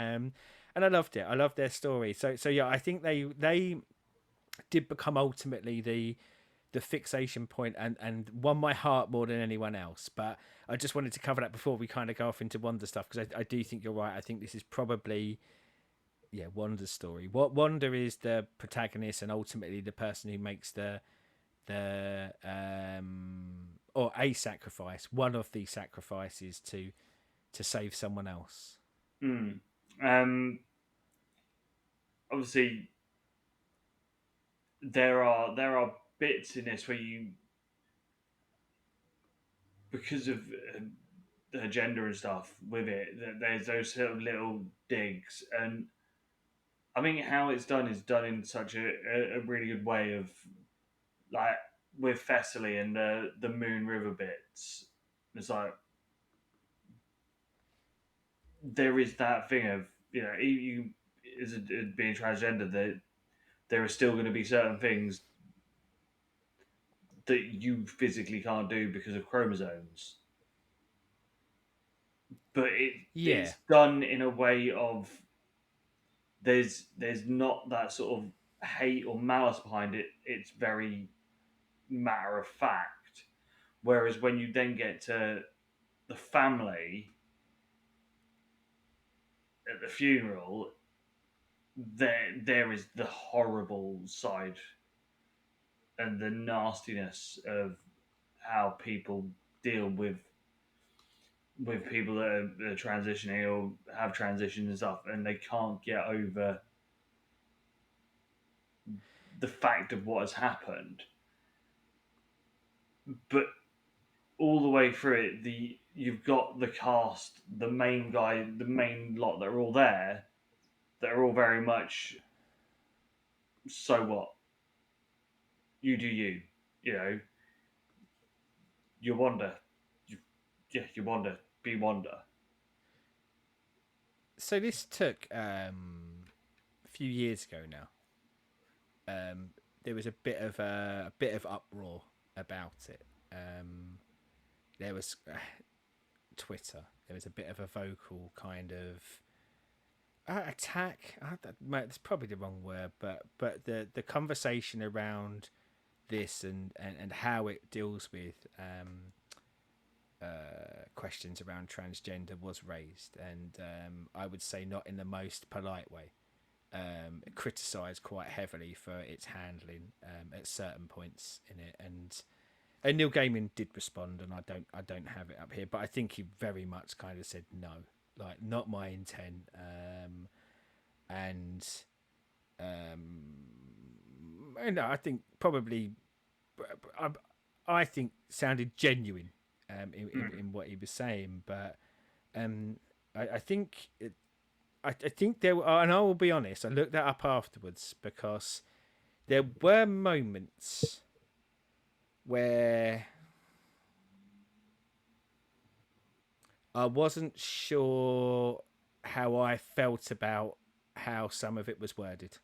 And I loved it. I loved their story. So yeah, I think they did become ultimately the fixation point, and won my heart more than anyone else. But I just wanted to cover that before we kind of go off into Wonder stuff, because I do think you're right. I think this is probably, yeah, Wanda's story. What Wanda is the protagonist, and ultimately the person who makes the or a sacrifice, one of the sacrifices to save someone else. Mm. Um, obviously, there are bits in this where you, because of the gender and stuff with it, that there's those sort of little digs, and I think how it's done is done in such a really good way of, like, with Thessaly and the Moon River bits. It's like there is that thing of, you as being transgender, that there are still going to be certain things that you physically can't do because of chromosomes, but it's Yeah, done in a way of, there's not that sort of hate or malice behind it. It's very matter of fact. Whereas when you then get to the family at the funeral, there is the horrible side and the nastiness of how people deal with people that are transitioning or have transitioned and stuff, and they can't get over the fact of what has happened. But all the way through it, you've got the cast, the main guy, the main lot that are all there, that are all very much so what? You do you. You know, you wander. You, yeah, you wander. Be wander. So this took a few years ago now. There was a bit of uproar about it. There was Twitter. There was a bit of a vocal kind of attack. That's probably the wrong word, but the conversation around this and how it deals with questions around transgender was raised, and I would say not in the most polite way. Criticised quite heavily for its handling at certain points in it, and Neil Gaiman did respond, and I don't have it up here, but I think he very much kind of said no, like not my intent, and and I think probably I, I think sounded genuine in what he was saying, but I think I think there were, and I will be honest, I looked that up afterwards because there were moments where I wasn't sure how I felt about how some of it was worded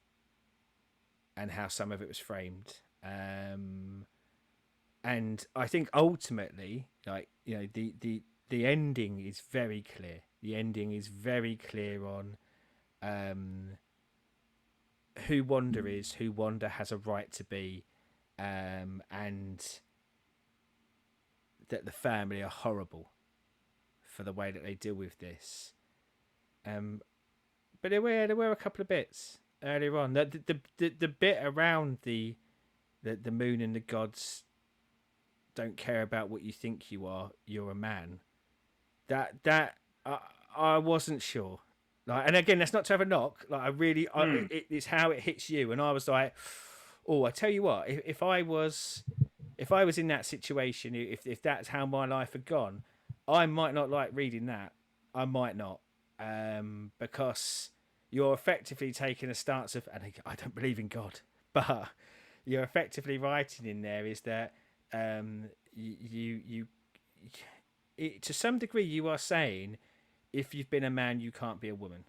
and how some of it was framed. And I think ultimately, like, you know, the ending is very clear. The ending is very clear on who Wanda is, who Wanda has a right to be, and that the family are horrible for the way that they deal with this. But there were a couple of bits earlier on. The bit around the moon and the gods don't care about what you think you are. You're a man. That I wasn't sure. Like, and again, that's not to have a knock. Like, I really, it's how it hits you. And I was like, oh, I tell you what, if I was in that situation, if that's how my life had gone, I might not like reading that. I might not, because you're effectively taking a stance of, and I don't believe in God, but you're effectively writing in there is that you to some degree you are saying if you've been a man you can't be a woman.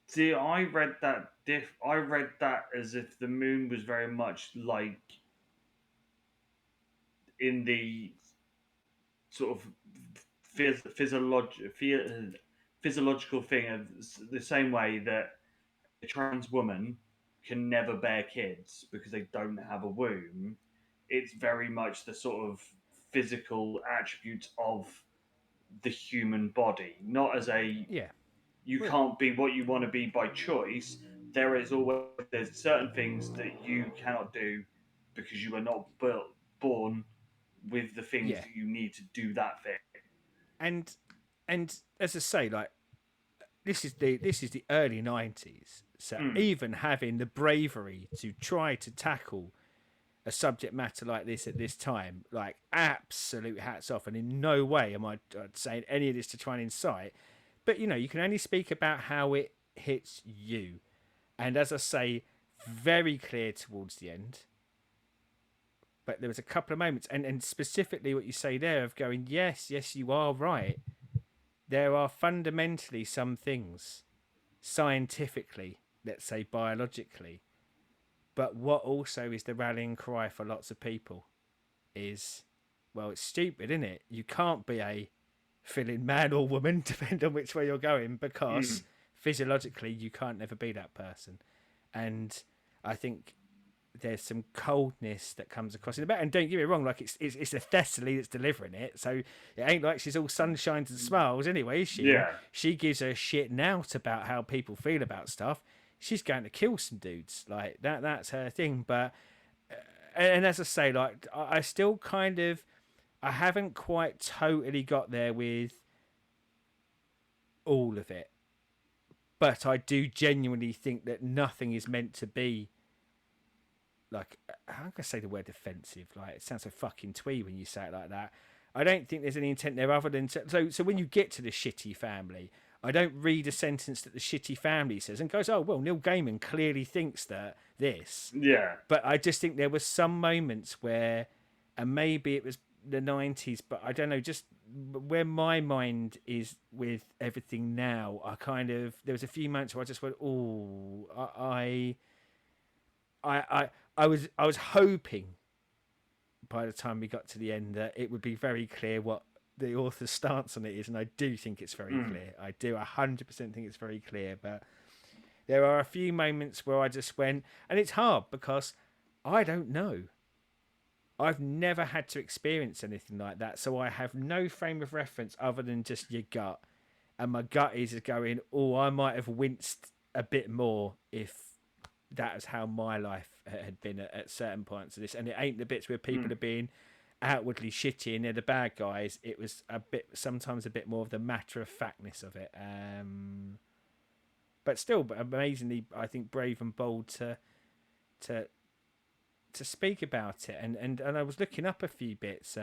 See, I read that I read that as if the moon was very much like in the sort of physiological thing of the same way that a trans woman can never bear kids because they don't have a womb. It's very much the sort of physical attributes of the human body, not as a Yeah. you Well, can't be what you want to be by choice. There's certain things that you cannot do because you are not born with the things yeah. that you need to do that thing. And as I say, like, this is the early 90s, so even having the bravery to try to tackle a subject matter like this at this time, like, absolute hats off. And in no way am I saying any of this to try and incite, but you know, you can only speak about how it hits you. And as I say, very clear towards the end, but there was a couple of moments, and specifically what you say there of going, yes, you are right. There are fundamentally some things, scientifically, let's say biologically, but what also is the rallying cry for lots of people is, well, it's stupid, isn't it? You can't be a filling man or woman, depending on which way you're going, because physiologically you can't never be that person. And I think there's some coldness that comes across in the back. And don't get me wrong, like, it's a Thessaly that's delivering it, so it ain't like she's all sunshines and smiles anyway, is she? Yeah. She gives her shit out about how people feel about stuff. She's going to kill some dudes, like that's her thing. But and as I say, like, I still kind of, I haven't quite totally got there with all of it, but I do genuinely think that nothing is meant to be, like, I'm gonna say the word offensive. Like, it sounds so fucking twee when you say it like that. I don't think there's any intent there other than so when you get to the shitty family, I don't read a sentence that the shitty family says and goes, oh well, Neil Gaiman clearly thinks that this. Yeah. But I just think there were some moments where, and maybe it was the 90s, but I don't know, just where my mind is with everything now. There was a few moments where I just went, oh, I was hoping by the time we got to the end that it would be very clear what the author's stance on it is, and I do think it's very clear. I do 100% think it's very clear, but there are a few moments where I just went, and it's hard because I don't know. I've never had to experience anything like that, so I have no frame of reference other than just your gut. And my gut is going, oh, I might have winced a bit more if that was how my life had been at certain points of this. And it ain't the bits where people are being outwardly shitty and they're the bad guys. It was sometimes a bit more of the matter of factness of it. But still, amazingly, I think brave and bold to speak about it. And I was looking up a few bits,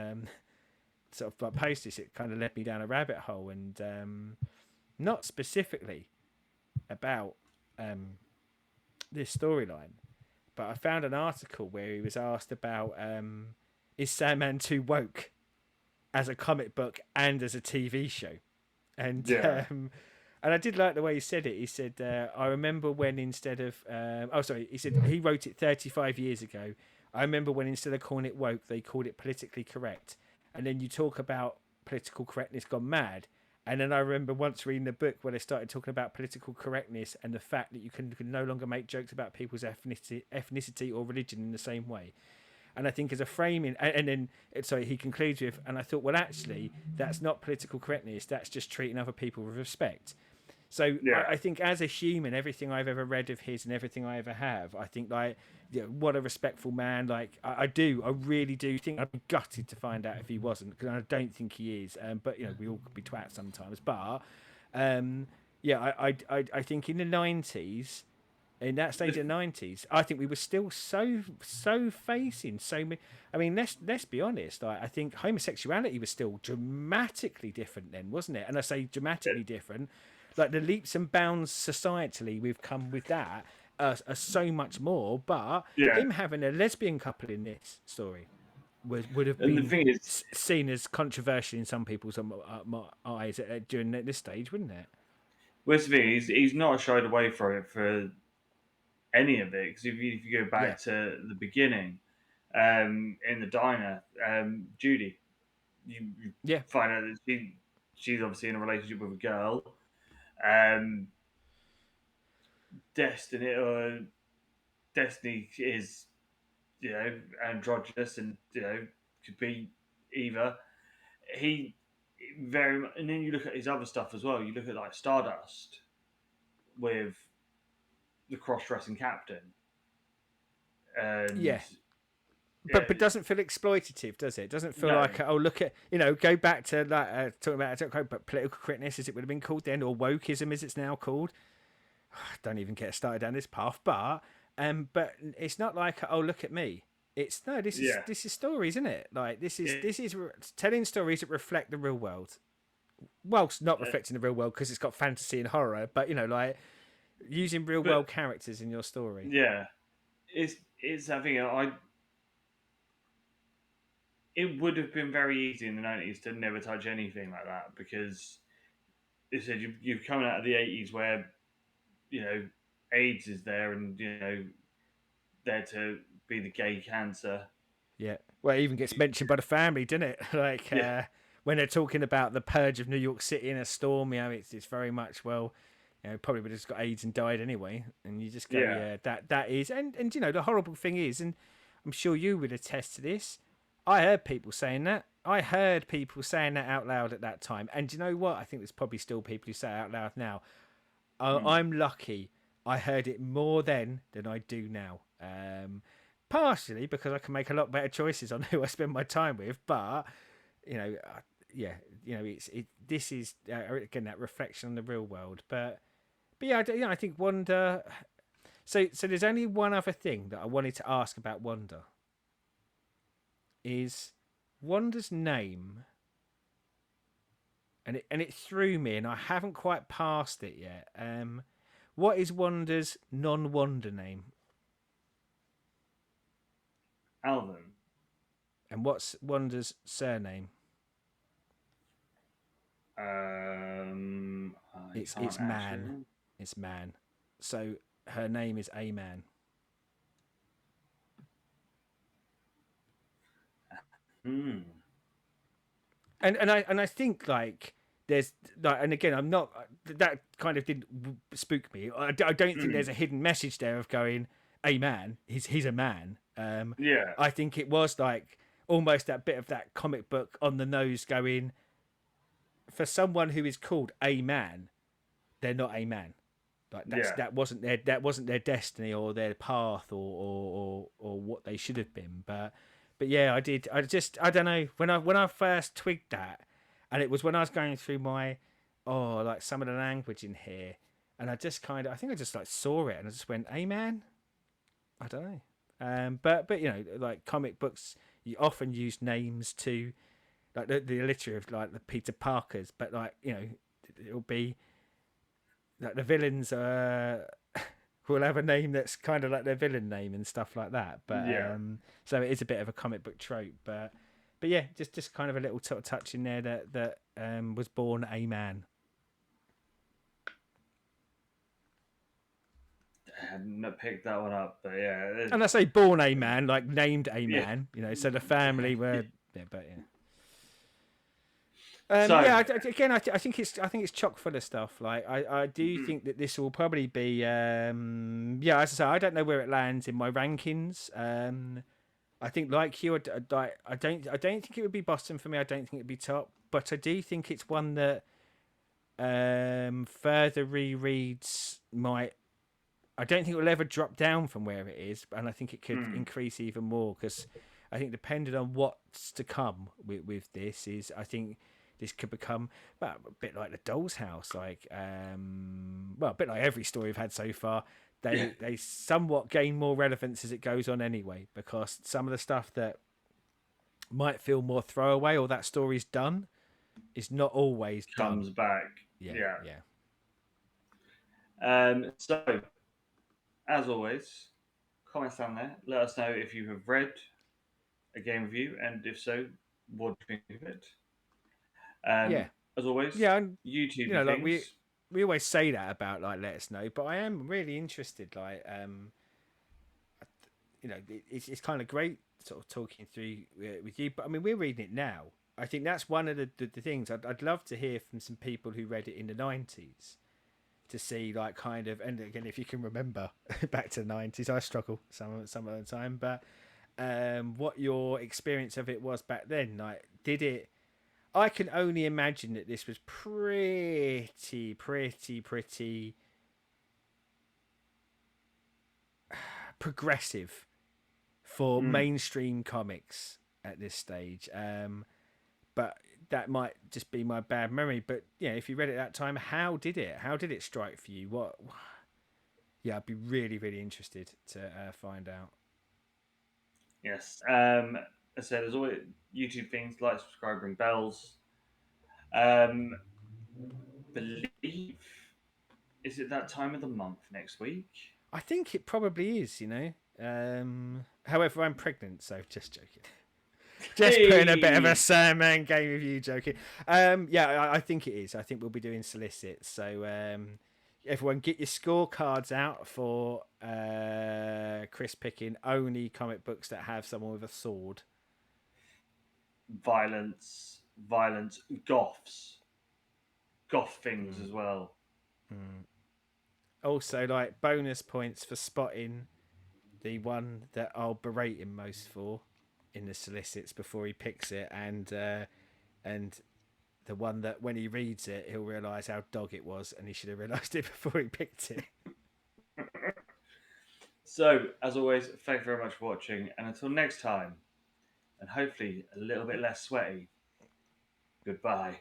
sort of like post this. It kind of led me down a rabbit hole, and not specifically about this storyline, but I found an article where he was asked about is Sandman too woke as a comic book and as a TV show, and and I did like the way he said it. He said, I remember when instead of he said he wrote it 35 years ago. I remember when instead of calling it woke, they called it politically correct. And then you talk about political correctness gone mad. And then I remember once reading the book where they started talking about political correctness and the fact that you can no longer make jokes about people's ethnicity or religion in the same way. And I think as a framing, and then he concludes with, and I thought, well, actually, that's not political correctness. That's just treating other people with respect. So I think as a human, everything I've ever read of his and everything I ever have, I think what a respectful man. Like I really do think I'd be gutted to find out if he wasn't, because I don't think he is. But we all could be twats sometimes. But I think in the 90s, in that stage of the 90s, I think we were still so facing so many. I mean, let's be honest. I think homosexuality was still dramatically different then, wasn't it? And I say dramatically different. Like the leaps and bounds societally we've come with that are so much more. But him having a lesbian couple in this story would have been seen as controversial in some people's eyes during this stage, wouldn't it? Well, the thing he's not shied away from it for any of it, because if you go back to the beginning, in the diner, Judy, you find out that she's obviously in a relationship with a girl. Destiny is androgynous and could be either. He very much, and then you look at his other stuff as well. You look at like Stardust with the cross-dressing captain, and but doesn't feel exploitative, does it? It doesn't feel like, oh, look at, go back to like talking about political correctness as it would have been called then, or wokeism as it's now called. Don't even get started down this path, but it's not like, oh, look at me. It's this is stories, isn't it? Like this is telling stories that reflect the real world, whilst not reflecting the real world because it's got fantasy and horror, but like using real world characters in your story. Yeah, it's having it would have been very easy in the 90s to never touch anything like that, because you said you're coming out of the 80s where AIDS is there and there to be the gay cancer. Yeah, well, it even gets mentioned by the family, doesn't it? Like when they're talking about the purge of New York City in a storm, it's very much, well, probably would have just got AIDS and died anyway, and you just go, that is, and the horrible thing is, and I'm sure you would attest to this, I heard people saying that. I heard people saying that out loud at that time. And do you know what? I think there's probably still people who say it out loud now. I'm lucky I heard it more then than I do now. Partially because I can make a lot better choices on who I spend my time with. But, this is, again, that reflection on the real world. But I think Wanda... So there's only one other thing that I wanted to ask about Wanda. Is Wanda's name and it threw me, and I haven't quite passed it yet. What is Wanda's non-Wanda name, Alvin. and what's Wanda's surname? I It's can't actually Man. remember. It's Man. So her name is A Man. Hmm. And I think like there's like, and again, I'm not, that kind of didn't spook me. I don't think there's a hidden message there of going, a man, he's a man. Yeah. I think it was like almost that bit of that comic book on the nose going, for someone who is called a man, they're not a man. Like Yeah. that wasn't their destiny or their path or what they should have been. But yeah, I don't know, when I first twigged that, and it was when I was going through my like some of the language in here, and I just kind of, I think I just like saw it and I just went, hey man, I don't know. But you know, like comic books, you often use names to, like the alliteration of like the Peter Parkers, but like, you know, it'll be like the villains will have a name that's kind of like their villain name and stuff like that. But Yeah. so it is a bit of a comic book trope. But yeah, just kind of a little touch in there that was born a man. I hadn't picked that one up, but yeah. And I say born a man, like named a Yeah. man. You know, so the family were. Yeah, but yeah. So, Yeah, again, I think it's chock full of stuff. Like I do think that this will probably be yeah. As I say, I don't know where it lands in my rankings. I think like you, I don't think it would be bottom for me. I don't think it'd be top, but I do think it's one that further rereads might. I don't think it will ever drop down from where it is, and I think it could increase even more, because I think depending on what's to come with this is, I think this could become, well, a bit like the Doll's House, like well, a bit like every story we've had so far. They somewhat gain more relevance as it goes on anyway, because some of the stuff that might feel more throwaway or that story's done is not always comes done. back. Yeah. So, as always, comments down there. Let us know if you have read a game review, and if so, what do you think of it? Yeah. As always, Yeah, and you YouTube know, like things. we always say that about like let us know, but I am really interested. Like, you know, it's kind of great sort of talking through with you, but I mean, we're reading it now. I think that's one of the things I'd love to hear from some people who read it in the 90s, to see like kind of, and again, if you can remember back to the 90s, I struggle some of the time, but what your experience of it was back then. Like, did it, I can only imagine that this was pretty progressive for mainstream comics at this stage. But that might just be my bad memory. But yeah, if you read it at that time, how did it? How did it strike for you? What? Yeah, I'd be really interested to find out. Yes. I said, as always, YouTube things, like, subscribe, ring bells. Believe, is it that time of the month next week? I think it probably is. You know. However, I'm pregnant, so just joking. Just putting a bit of a Sandman game with you, joking. Yeah, I think it is. I think we'll be doing solicits. So everyone, get your scorecards out for Chris picking only comic books that have someone with a sword. Violence, goths, goth things as well. Also, like bonus points for spotting the one that I'll berate him most for in the solicits before he picks it, and the one that when he reads it, he'll realise how dog it was, and he should have realised it before he picked it. So, as always, thank you very much for watching, and until next time, and hopefully a little bit less sweaty, goodbye.